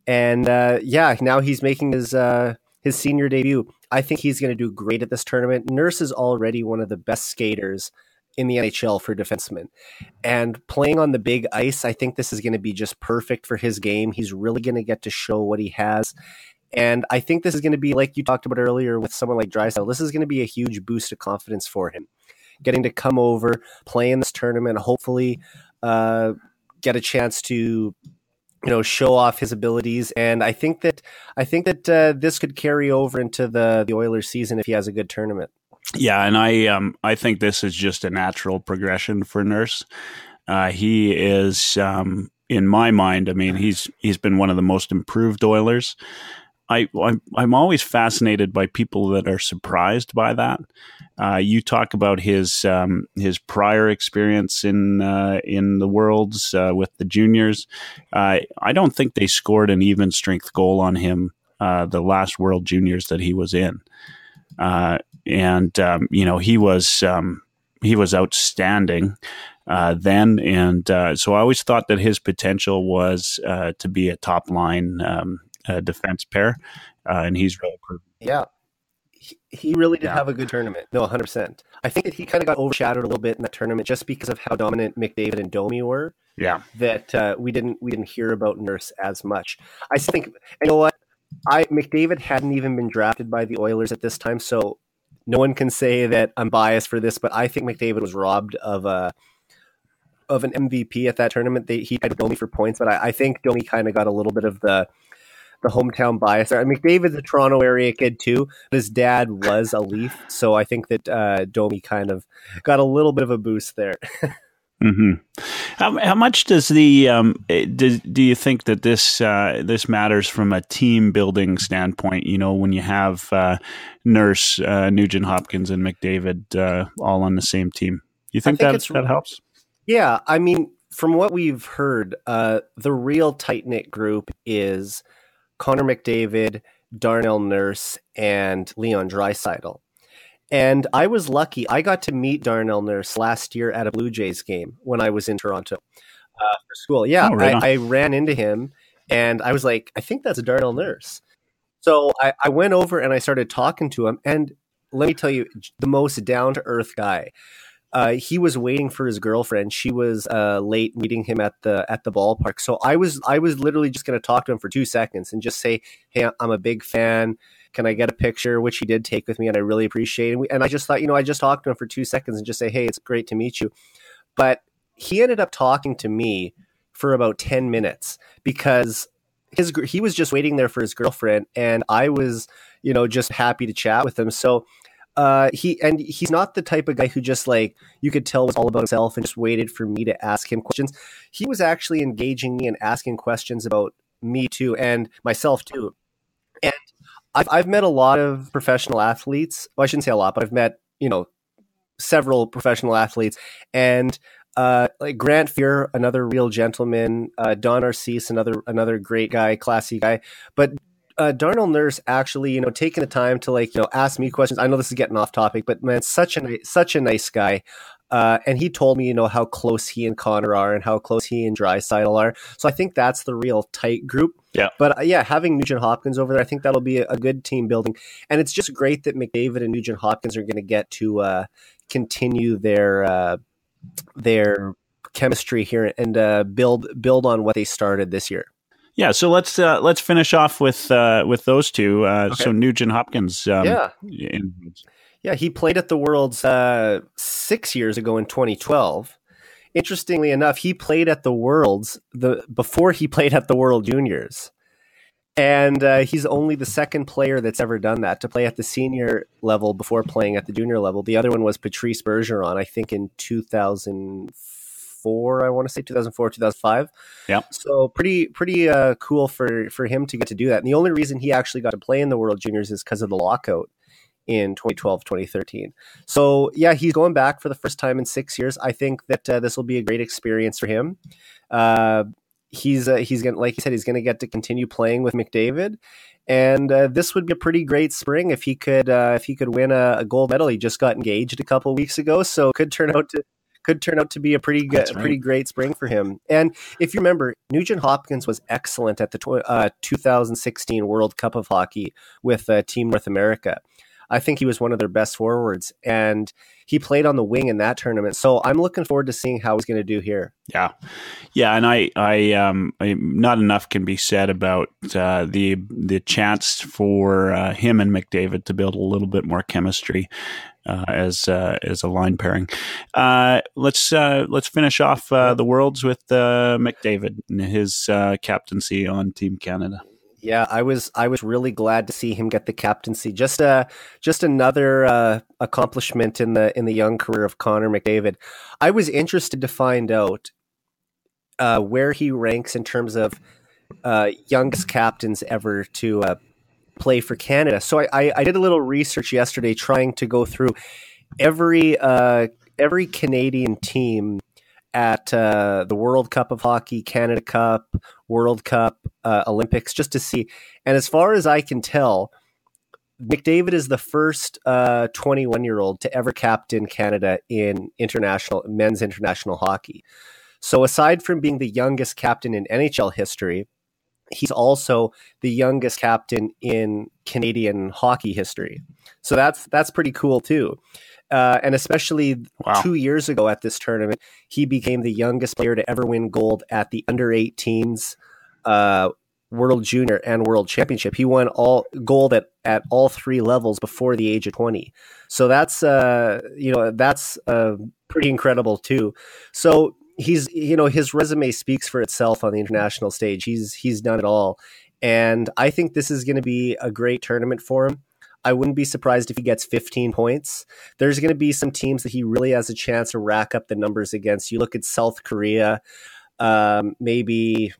And now he's making his senior debut. I think he's going to do great at this tournament. Nurse is already one of the best skaters in the NHL for defensemen. And playing on the big ice, I think this is going to be just perfect for his game. He's really going to get to show what he has. And I think this is going to be, like you talked about earlier with someone like Draisaitl, this is going to be a huge boost of confidence for him. Getting to come over, play in this tournament, hopefully get a chance to show off his abilities. And I think that this could carry over into the Oilers season if he has a good tournament. Yeah, and I think this is just a natural progression for Nurse. He is, in my mind, I mean, he's been one of the most improved Oilers. I'm always fascinated by people that are surprised by that. You talk about his prior experience in the Worlds with the juniors. I don't think they scored an even strength goal on him the last World Juniors that he was in, he was outstanding then, and so I always thought that his potential was to be a top line defense pair, and he's really proven. Yeah. He really did have a good tournament. No, 100%. I think that he kind of got overshadowed a little bit in that tournament just because of how dominant McDavid and Domi were. Yeah. That we didn't hear about Nurse as much. I think, you know what? McDavid hadn't even been drafted by the Oilers at this time, so no one can say that I'm biased for this, but I think McDavid was robbed of an MVP at that tournament. He had Domi for points, but I think Domi kind of got a little bit of the hometown bias. McDavid's a Toronto area kid too, but his dad was a Leaf, so I think that Domi kind of got a little bit of a boost there. Mm-hmm. How much does do you think that this matters from a team building standpoint? When you have Nurse, Nugent Hopkins, and McDavid all on the same team, you think that helps? Yeah, I mean, from what we've heard, the real tight knit group is Connor McDavid, Darnell Nurse, and Leon Draisaitl. And I was lucky. I got to meet Darnell Nurse last year at a Blue Jays game when I was in Toronto for school. Yeah, I ran into him, and I was like, I think that's Darnell Nurse. So I went over and I started talking to him. And let me tell you, the most down-to-earth guy. He was waiting for his girlfriend. She was late meeting him at the ballpark. So I was literally just going to talk to him for 2 seconds and just say, "Hey, I'm a big fan. Can I get a picture?" Which he did take with me, and I really appreciate it. And I just thought, I just talked to him for 2 seconds and just say, "Hey, it's great to meet you." But he ended up talking to me for about 10 minutes because he was just waiting there for his girlfriend, and I was, just happy to chat with him. So. He's not the type of guy who just you could tell was all about himself and just waited for me to ask him questions. He was actually engaging me and asking questions about me too, and myself too. And I've met a lot of professional athletes. Well, I shouldn't say a lot, but I've met, several professional athletes, and like Grant Fuhr, another real gentleman, Don Arcis, another great guy, classy guy, but Darnell Nurse actually, taking the time to ask me questions. I know this is getting off topic, but man, such a nice guy. And he told me, how close he and Connor are and how close he and Draisaitl are. So I think that's the real tight group. Yeah. But having Nugent Hopkins over there, I think that'll be a good team building. And it's just great that McDavid and Nugent Hopkins are going to get to continue their chemistry here and build on what they started this year. Yeah, so let's finish off with those two. Okay. So Nugent Hopkins. He played at the Worlds 6 years ago in 2012. Interestingly enough, he played at the Worlds before he played at the World Juniors, and he's only the second player that's ever done that, to play at the senior level before playing at the junior level. The other one was Patrice Bergeron, I think in 2004. I want to say 2004, 2005. Yeah. So pretty cool for him to get to do that. And the only reason he actually got to play in the World Juniors is because of the lockout in 2012, 2013. So yeah, he's going back for the first time in 6 years. I think that this will be a great experience for him. He's gonna, like you said, he's going to get to continue playing with McDavid, and this would be a pretty great spring if he could win a gold medal. He just got engaged a couple of weeks ago, so could turn out to be a pretty good, pretty great spring for him. And if you remember, Nugent Hopkins was excellent at the 2016 World Cup of Hockey with Team North America. I think he was one of their best forwards, and he played on the wing in that tournament. So I'm looking forward to seeing how he's going to do here. Yeah, and I not enough can be said about the chance for him and McDavid to build a little bit more chemistry as a line pairing. Let's finish off the Worlds with McDavid and his captaincy on Team Canada. Yeah, I was really glad to see him get the captaincy. Just another accomplishment in the young career of Connor McDavid. I was interested to find out where he ranks in terms of youngest captains ever to play for Canada. So I did a little research yesterday, trying to go through every Canadian team at the World Cup of Hockey, Canada Cup, World Cup, Olympics, just to see. And as far as I can tell, McDavid is the first 21-year-old to ever captain Canada in men's international hockey. So aside from being the youngest captain in NHL history, he's also the youngest captain in Canadian hockey history. So that's pretty cool too. And especially 2 years ago at this tournament, he became the youngest player to ever win gold at the under-18s World Junior and World Championship. He won all gold at all three levels before the age of 20. So that's pretty incredible too. So his resume speaks for itself on the international stage. He's done it all, and I think this is going to be a great tournament for him. I wouldn't be surprised if he gets 15 points. There's going to be some teams that he really has a chance to rack up the numbers against. You look at South Korea, maybe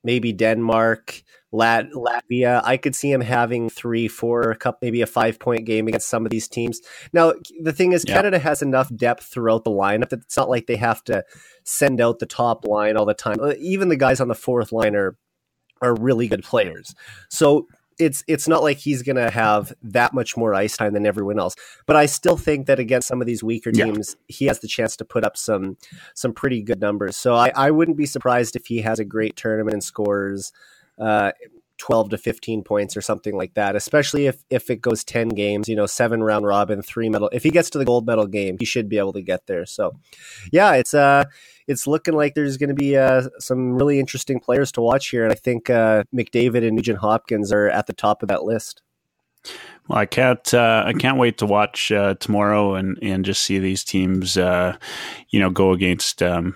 Denmark, Latvia. I could see him having 3, 4, maybe a 5-point game against some of these teams. Now, the thing is, Canada has enough depth throughout the lineup that it's not like they have to send out the top line all the time. Even the guys on the fourth line are really good players. So it's not like he's going to have that much more ice time than everyone else. But I still think that against some of these weaker teams, he has the chance to put up some pretty good numbers. So I wouldn't be surprised if he has a great tournament and scores 12 to 15 points or something like that, especially if it goes 10 games, 7 round robin, 3 medal. If he gets to the gold medal game, he should be able to get there. So yeah, it's looking like there's going to be some really interesting players to watch here. And I think McDavid and Nugent Hopkins are at the top of that list. Well, I can't wait to watch tomorrow and just see these teams, go against the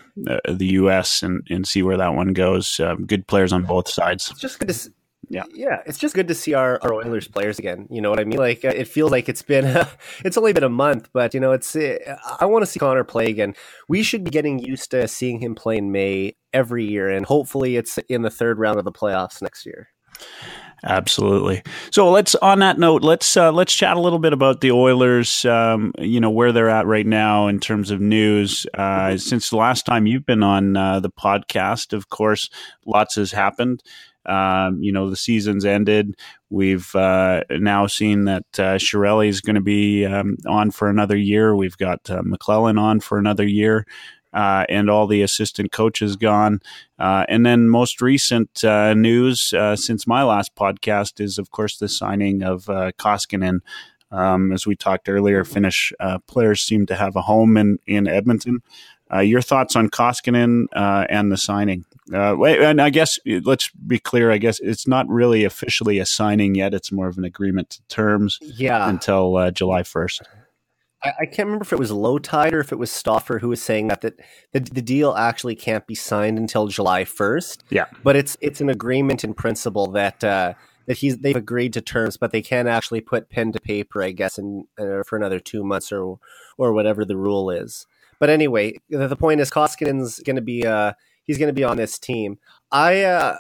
U.S. and see where that one goes. Good players on both sides. It's just good to it's just good to see our Oilers players again. You know what I mean? Like it feels like it's only been a month, but I want to see Connor play again. We should be getting used to seeing him play in May every year, and hopefully it's in the third round of the playoffs next year. Absolutely. So let's chat a little bit about the Oilers, where they're at right now in terms of news. Since the last time you've been on the podcast, of course, lots has happened. The season's ended. We've now seen that Chiarelli is going to be on for another year. We've got McClellan on for another year. And all the assistant coaches gone. And then most recent news since my last podcast is, of course, the signing of Koskinen. As we talked earlier, Finnish players seem to have a home in Edmonton. Your thoughts on Koskinen and the signing? And I guess, let's be clear, I guess it's not really officially a signing yet. It's more of an agreement to terms until July 1st. I can't remember if it was Lowtide or if it was Stauffer who was saying that the deal actually can't be signed until July 1st. Yeah. But it's an agreement in principle that they've agreed to terms, but they can't actually put pen to paper, I guess, for another 2 months or whatever the rule is. But anyway, the point is Koskinen's going to be he's going to be on this team. I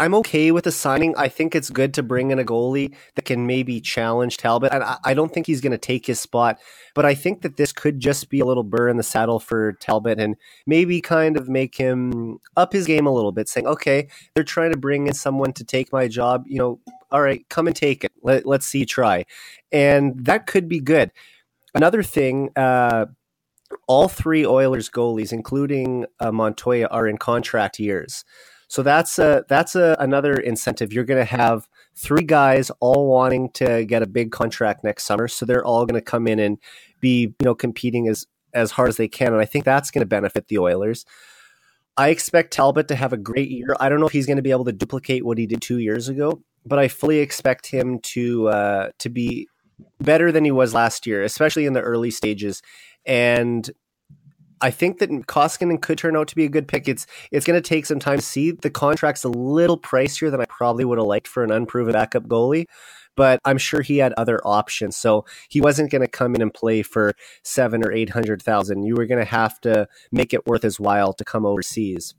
I'm okay with the signing. I think it's good to bring in a goalie that can maybe challenge Talbot. And I don't think he's going to take his spot, but I think that this could just be a little burr in the saddle for Talbot and maybe kind of make him up his game a little bit, saying, okay, they're trying to bring in someone to take my job. All right, come and take it. Let's see you try. And that could be good. Another thing, all three Oilers goalies, including Montoya, are in contract years. So that's another incentive. You're going to have three guys all wanting to get a big contract next summer. So they're all going to come in and be, competing as hard as they can. And I think that's going to benefit the Oilers. I expect Talbot to have a great year. I don't know if he's going to be able to duplicate what he did 2 years ago, but I fully expect him to be better than he was last year, especially in the early stages. And I think that Koskinen could turn out to be a good pick. It's going to take some time to see. The contract's a little pricier than I probably would have liked for an unproven backup goalie, but I'm sure he had other options. So he wasn't going to come in and play for $700,000 or $800,000. You were going to have to make it worth his while to come overseas,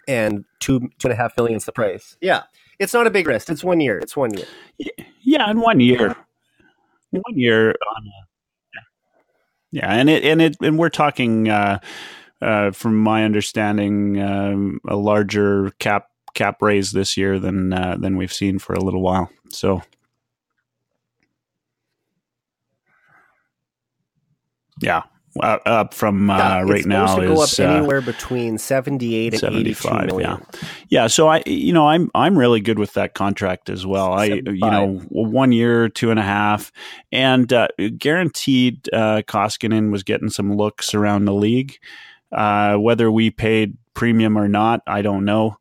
and $2.5 million is the price. Yeah, it's not a big risk. It's 1 year. Yeah, in 1 year. 1 year on. Yeah, and we're talking, from my understanding, a larger cap raise this year than we've seen for a little while. So, yeah, up from right now to go is up anywhere between 78 and 75. 82 million. Yeah. So I'm really good with that contract as well. 75. 1 year, 2.5, and guaranteed. Koskinen was getting some looks around the league. Whether we paid premium or not, I don't know.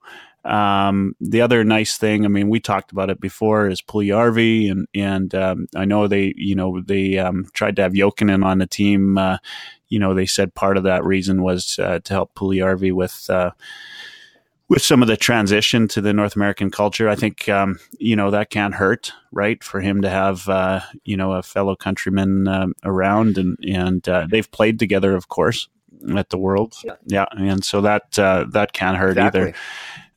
The other nice thing, we talked about it before, is Puljujarvi, and I know they tried to have Jokinen on the team. They said part of that reason was to help Puljujarvi with some of the transition to the North American culture. I think that can't hurt, right, for him to have a fellow countryman around, and they've played together, of course, at the Worlds. Yeah, and so that can't hurt either.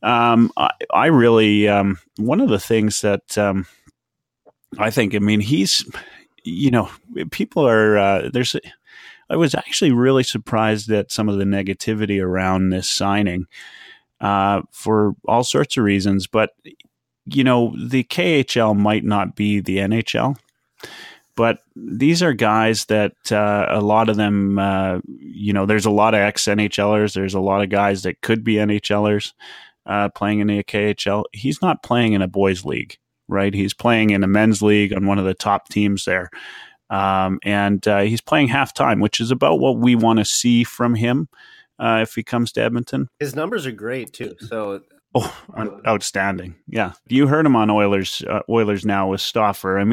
I really, one of the things that I think, he's, people are, I was actually really surprised at some of the negativity around this signing for all sorts of reasons. But, the KHL might not be the NHL. But these are guys that a lot of them, there's a lot of ex-NHLers. There's a lot of guys that could be NHLers. Playing in the KHL. He's not playing in a boys league, right? He's playing in a men's league on one of the top teams there. And he's playing half-time, which is about what we want to see from him if he comes to Edmonton. His numbers are great, too. So, outstanding. Yeah. You heard him on Oilers Now with Stauffer.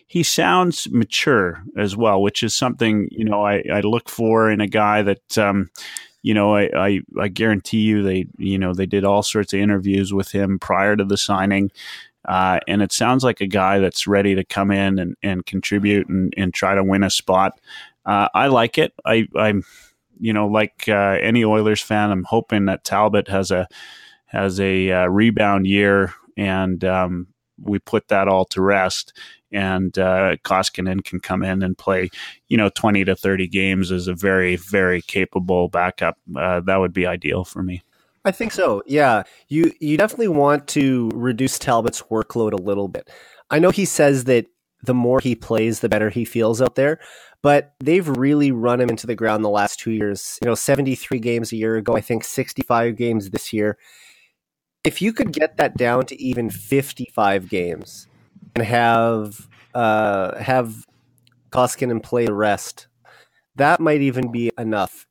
He sounds mature as well, which is something, I look for in a guy that I guarantee you they did all sorts of interviews with him prior to the signing. And it sounds like a guy that's ready to come in and contribute and try to win a spot. I like it. I'm like any Oilers fan, I'm hoping that Talbot has a rebound year, and we put that all to rest. And Koskinen can come in and play, 20 to 30 games as a very, very capable backup. That would be ideal for me. I think so. Yeah. You definitely want to reduce Talbot's workload a little bit. I know he says that the more he plays, the better he feels out there, but they've really run him into the ground the last 2 years. 73 games a year ago, I think 65 games this year. If you could get that down to even 55 games and have Koskinen play the rest, that might even be enough.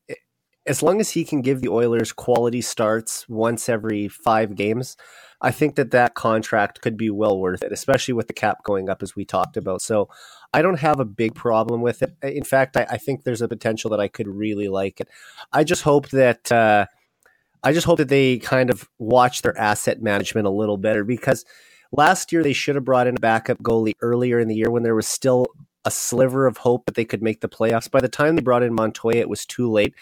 As long as he can give the Oilers quality starts once every 5 games, I think that contract could be well worth it, especially with the cap going up as we talked about. So I don't have a big problem with it. In fact, I think there's a potential that I could really like it. I just hope that they kind of watch their asset management a little better, because last year they should have brought in a backup goalie earlier in the year when there was still a sliver of hope that they could make the playoffs. By the time they brought in Montoya, it was too late.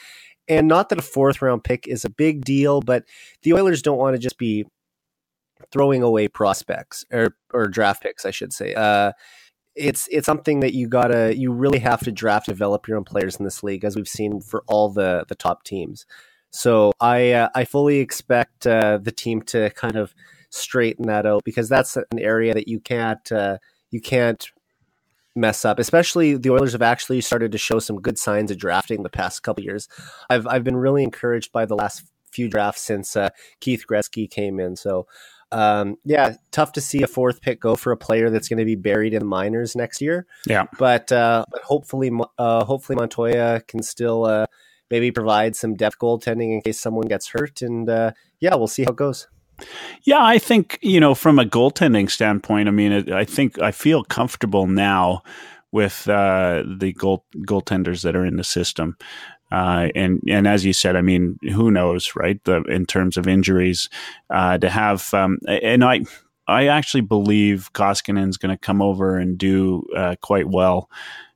And not that a 4th round pick is a big deal, but the Oilers don't want to just be throwing away prospects or draft picks, I should say. It's something that you really have to draft, develop your own players in this league, as we've seen for all the top teams. So I fully expect the team to kind of straighten that out, because that's an area that you can't mess up. Especially the Oilers have actually started to show some good signs of drafting the past couple of years. I've been really encouraged by the last few drafts since Keith Gretzky came in. So tough to see a fourth pick go for a player that's going to be buried in the minors next year. Yeah, but hopefully Montoya can still maybe provide some depth goaltending in case someone gets hurt, and we'll see how it goes. Yeah, I think, from a goaltending standpoint, I mean, I think I feel comfortable now with the goaltenders that are in the system. And as you said, I mean, who knows, right? In terms of injuries, to have, and I actually believe Koskinen's going to come over and do quite well.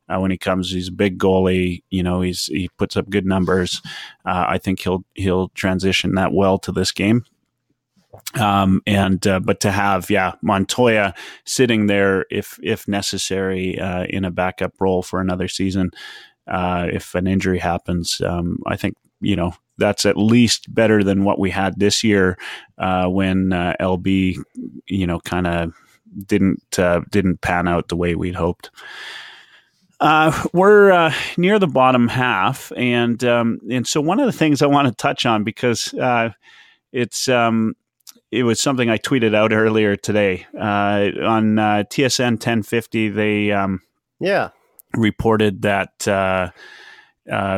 When he comes, he's a big goalie. He puts up good numbers. I think he'll transition that well to this game. But to have, Montoya sitting there if necessary, in a backup role for another season, if an injury happens, I think, that's at least better than what we had this year, when LB, kind of didn't pan out the way we'd hoped. We're near the bottom half, and so one of the things I want to touch on, because it was something I tweeted out earlier today on TSN 1050. They reported that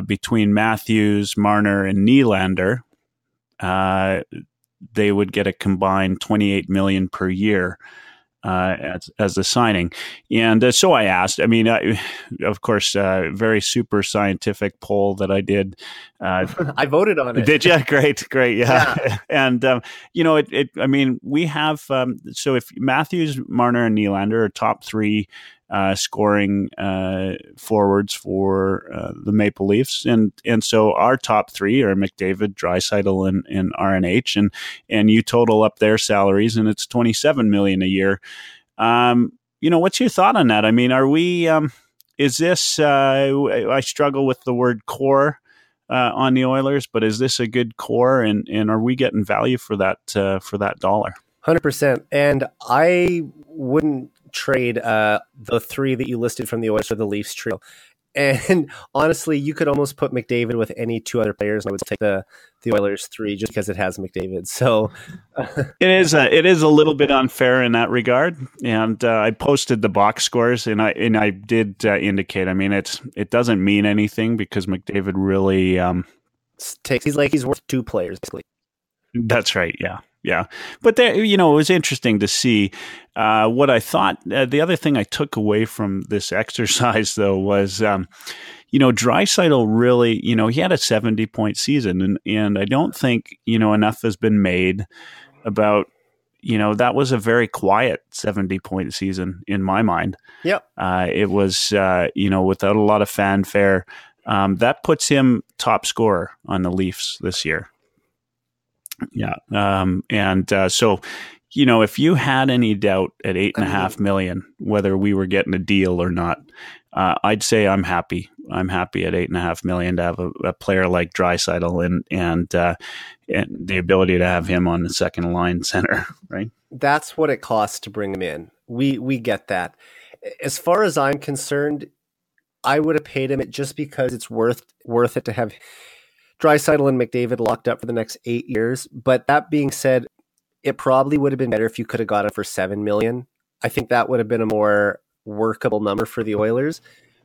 between Matthews, Marner, and Nylander, they would get a combined $28 million per year as a signing. And so I asked, I mean, of course, very super scientific poll that I did. I voted on it. Did you? Great. Yeah. And, I mean, we have, so if Matthews, Marner, and Nylander are top three scoring forwards for the Maple Leafs, and so our top three are McDavid, Draisaitl, and RNH, and you total up their salaries, and it's $27 million a year. What's your thought on that? I mean, are we? Is this? I struggle with the word core on the Oilers, but is this a good core, and are we getting value for that dollar? 100%, and I wouldn't trade the three that you listed from the Oilers for the Leafs trio. And honestly, you could almost put McDavid with any two other players, and I would take the Oilers three just because it has McDavid. So it is a little bit unfair in that regard. And I posted the box scores, and I did indicate. I mean, it doesn't mean anything because McDavid really he's worth two players basically. That's right. Yeah. But there, it was interesting to see what I thought. The other thing I took away from this exercise, though, was, Draisaitl really, he had a 70-point season, and I don't think, enough has been made about, that was a very quiet 70-point season in my mind. Yep. It was, without a lot of fanfare. That puts him top scorer on the Leafs this year. Yeah. So, if you had any doubt at $8.5 million, whether we were getting a deal or not, I'd say I'm happy. I'm happy at $8.5 million to have a player like Draisaitl and the ability to have him on the second line center, right? That's what it costs to bring him in. We get that. As far as I'm concerned, I would have paid him it just because it's worth it to have Draisaitl and McDavid locked up for the next 8 years. But that being said, it probably would have been better if you could have got him for $7 million. I think that would have been a more workable number for the Oilers.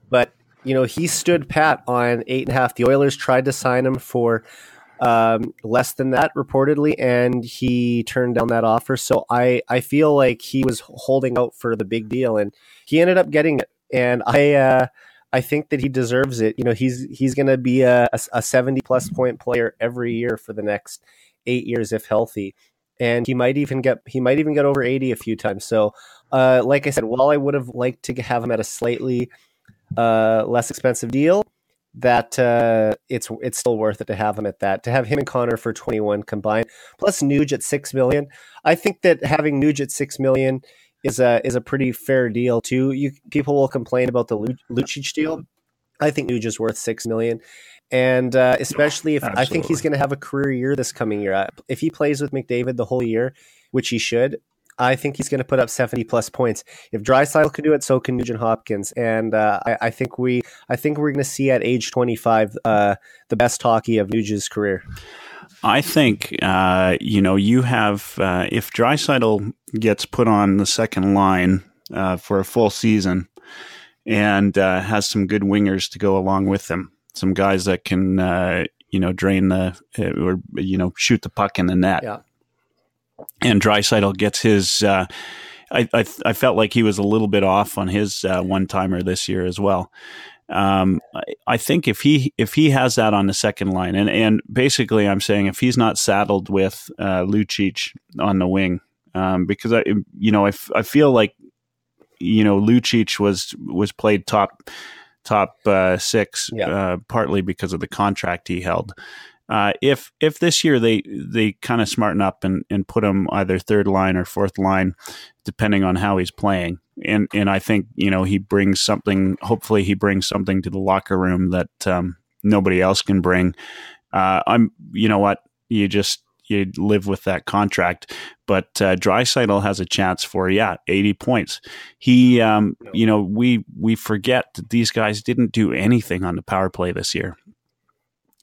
But, he stood pat on 8.5. The Oilers tried to sign him for less than that, reportedly, and he turned down that offer. So I feel like he was holding out for the big deal, and he ended up getting it. And I think that he deserves it. He's going to be a 70-plus point player every year for the next 8 years if healthy, and he might even get over 80 a few times. So, like I said, while I would have liked to have him at a slightly less expensive deal, that it's still worth it to have him at that. To have him and Connor for 21 combined, plus Nuge at $6 million. I think that having Nuge at $6 million is a pretty fair deal too. People will complain about the Lucic deal. I think Nuge is worth $6 million, and especially if I think he's going to have a career year this coming year. If he plays with McDavid the whole year, which he should, I think he's going to put up 70+ points. If Draisaitl can do it, so can Nugent Hopkins. And I think we're going to see at age 25 the best hockey of Nuge's career. I think you have if Draisaitl gets put on the second line for a full season and has some good wingers to go along with him, some guys that can drain or shoot the puck in the net. Yeah. And Draisaitl gets his. I felt like he was a little bit off on his one-timer this year as well. I think if he has that on the second line, and basically I'm saying if he's not saddled with Lucic on the wing, because I feel like Lucic was played top six, partly because of the contract he held. If this year they kind of smarten up and put him either third line or fourth line, depending on how he's playing, and I think he brings something. Hopefully, he brings something to the locker room that nobody else can bring. You live with that contract, but Draisaitl has a chance for 80 points. He we forget that these guys didn't do anything on the power play this year.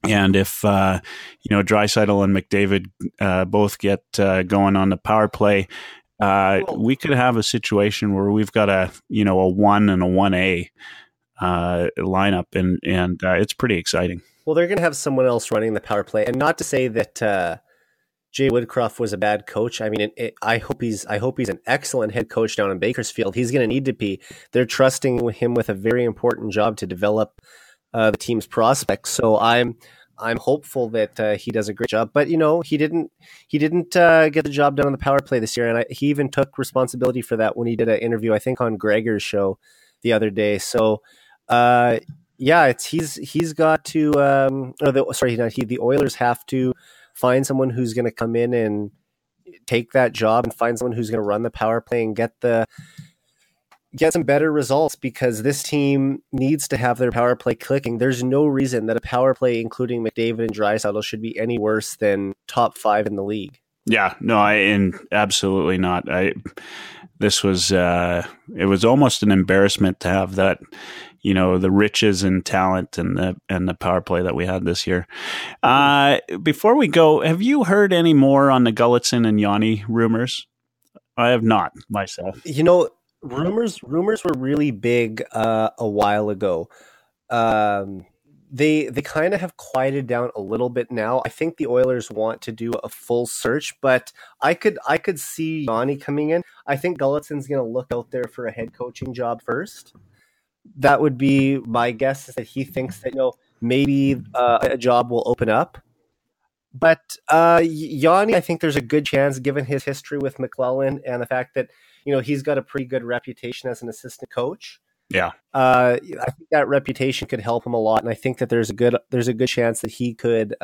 And if Draisaitl and McDavid both get going on the power play, we could have a situation where we've got a 1 and a 1A lineup, and it's pretty exciting. Well, they're going to have someone else running the power play, and not to say that Jay Woodcroft was a bad coach. I mean, I hope he's an excellent head coach down in Bakersfield. He's going to need to be. They're trusting him with a very important job to develop the team's prospects. So I'm hopeful that he does a great job. But he didn't get the job done on the power play this year, and he even took responsibility for that when he did an interview, I think, on Gregor's show the other day. So he's got to. The Oilers have to find someone who's going to come in and take that job, and find someone who's going to run the power play and get some better results, because this team needs to have their power play clicking. There's no reason that a power play, including McDavid and Draisaitl, should be any worse than top 5 in the league. Yeah, no, absolutely not. It was almost an embarrassment to have that, the riches and talent and the power play that we had this year. Before we go, have you heard any more on the Gulutzan and Yanni rumors? I have not myself. Rumors were really big a while ago. They kind of have quieted down a little bit now. I think the Oilers want to do a full search, but I could see Yanni coming in. I think Gulutzan's going to look out there for a head coaching job first. That would be my guess, is that he thinks that maybe a job will open up. But Yanni, I think there's a good chance, given his history with McClellan and the fact that he's got a pretty good reputation as an assistant coach. Yeah, I think that reputation could help him a lot, and I think that there's a good chance that he could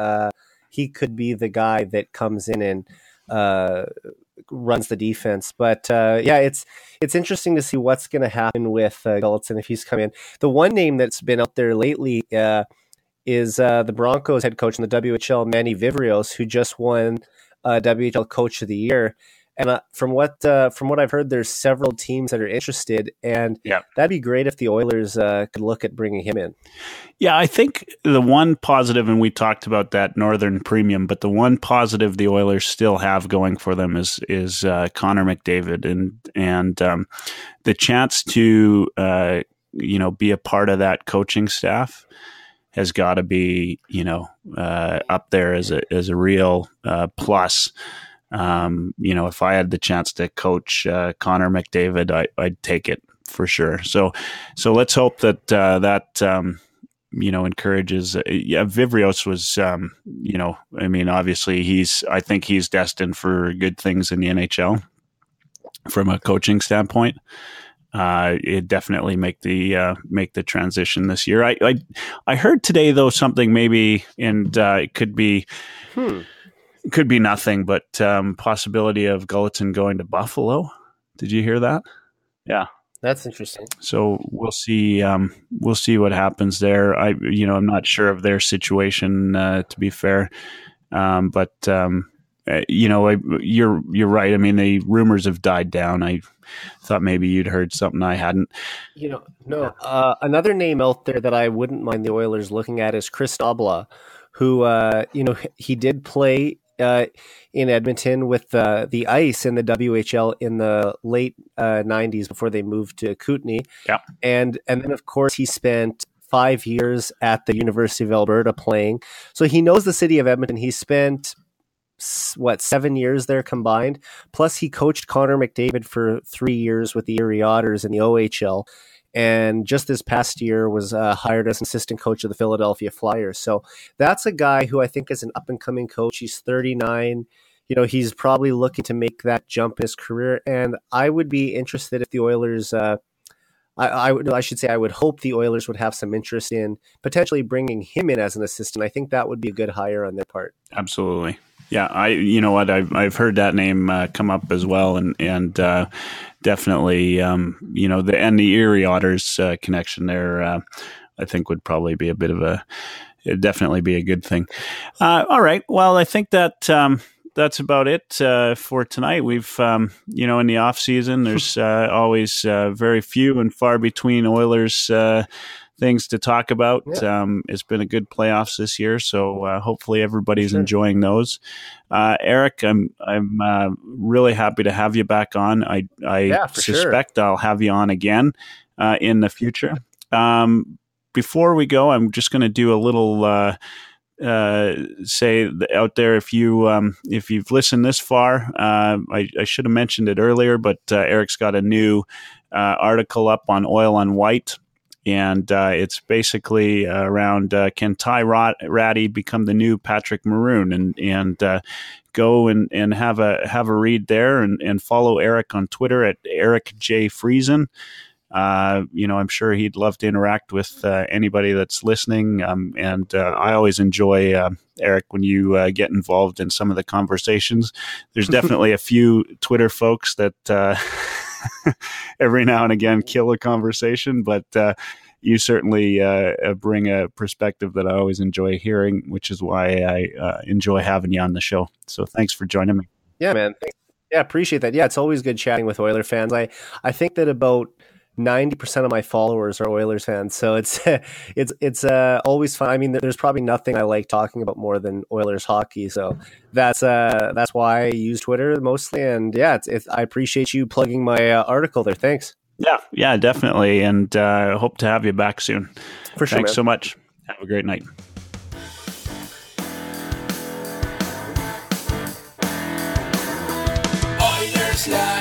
be the guy that comes in and runs the defense. But it's interesting to see what's going to happen with Gulutzan if he's come in. The one name that's been up there lately is the Broncos head coach in the WHL, Manny Vivrios, who just won WHL Coach of the Year. And from what I've heard, there's several teams that are interested, and that'd be great if the Oilers could look at bringing him in. Yeah, I think the one positive, and we talked about that Northern Premium, but the one positive the Oilers still have going for them is Connor McDavid, and the chance to be a part of that coaching staff has got to be up there as a real plus. If I had the chance to coach Connor McDavid, I'd take it for sure. So let's hope that encourages. Vivrios was, obviously I think he's destined for good things in the NHL from a coaching standpoint. it definitely make the transition this year. I heard today though something maybe, and it could be nothing, but possibility of Gulleton going to Buffalo. Did you hear that? Yeah. That's interesting. So we'll see. We'll see what happens there. I'm not sure of their situation, to be fair. But you're right. I mean, the rumors have died down. I thought maybe you'd heard something I hadn't. No. Another name out there that I wouldn't mind the Oilers looking at is Chris Dabla, who he did play in Edmonton with the Ice in the WHL in the late 90s before they moved to Kootenay. Yeah. And then, of course, he spent 5 years at the University of Alberta playing. So he knows the city of Edmonton. He spent, 7 years there combined. Plus, he coached Connor McDavid for 3 years with the Erie Otters in the OHL. And just this past year was hired as an assistant coach of the Philadelphia Flyers. So that's a guy who I think is an up-and-coming coach. He's 39. He's probably looking to make that jump in his career. And I would be interested if the Oilers, I would hope the Oilers would have some interest in potentially bringing him in as an assistant. I think that would be a good hire on their part. Absolutely. Yeah, I've heard that name come up as well, and definitely, the Erie Otters connection there, I think would probably be it'd definitely be a good thing. All right, well, I think that that's about it for tonight. We've, in the off season, there's always very few and far between Oilers things to talk about. Yeah. It's been a good playoffs this year, so hopefully everybody's enjoying those. Eric, I'm really happy to have you back on. I suspect I'll have you on again in the future. Before we go, I'm just going to do a little say out there, if you've listened this far, I should have mentioned it earlier, but Eric's got a new article up on Oil on White. And it's basically around can Ty Ratty become the new Patrick Maroon, and go and have a read there, and follow Eric on Twitter at Eric J. Friesen. I'm sure he'd love to interact with anybody that's listening. And I always enjoy, Eric, when you get involved in some of the conversations. There's definitely a few Twitter folks that every now and again kill a conversation, but you certainly bring a perspective that I always enjoy hearing, which is why I enjoy having you on the show. So thanks for joining me. Yeah, man. Thanks. Yeah, appreciate that. Yeah, it's always good chatting with Oiler fans. I think that about 90% of my followers are Oilers fans, so it's always fun. I mean, there's probably nothing I like talking about more than Oilers hockey, so that's why I use Twitter mostly. And yeah, I appreciate you plugging my article there. Thanks. Yeah, definitely, and hope to have you back soon. For sure. Thanks so much. Have a great night. Oilers Live.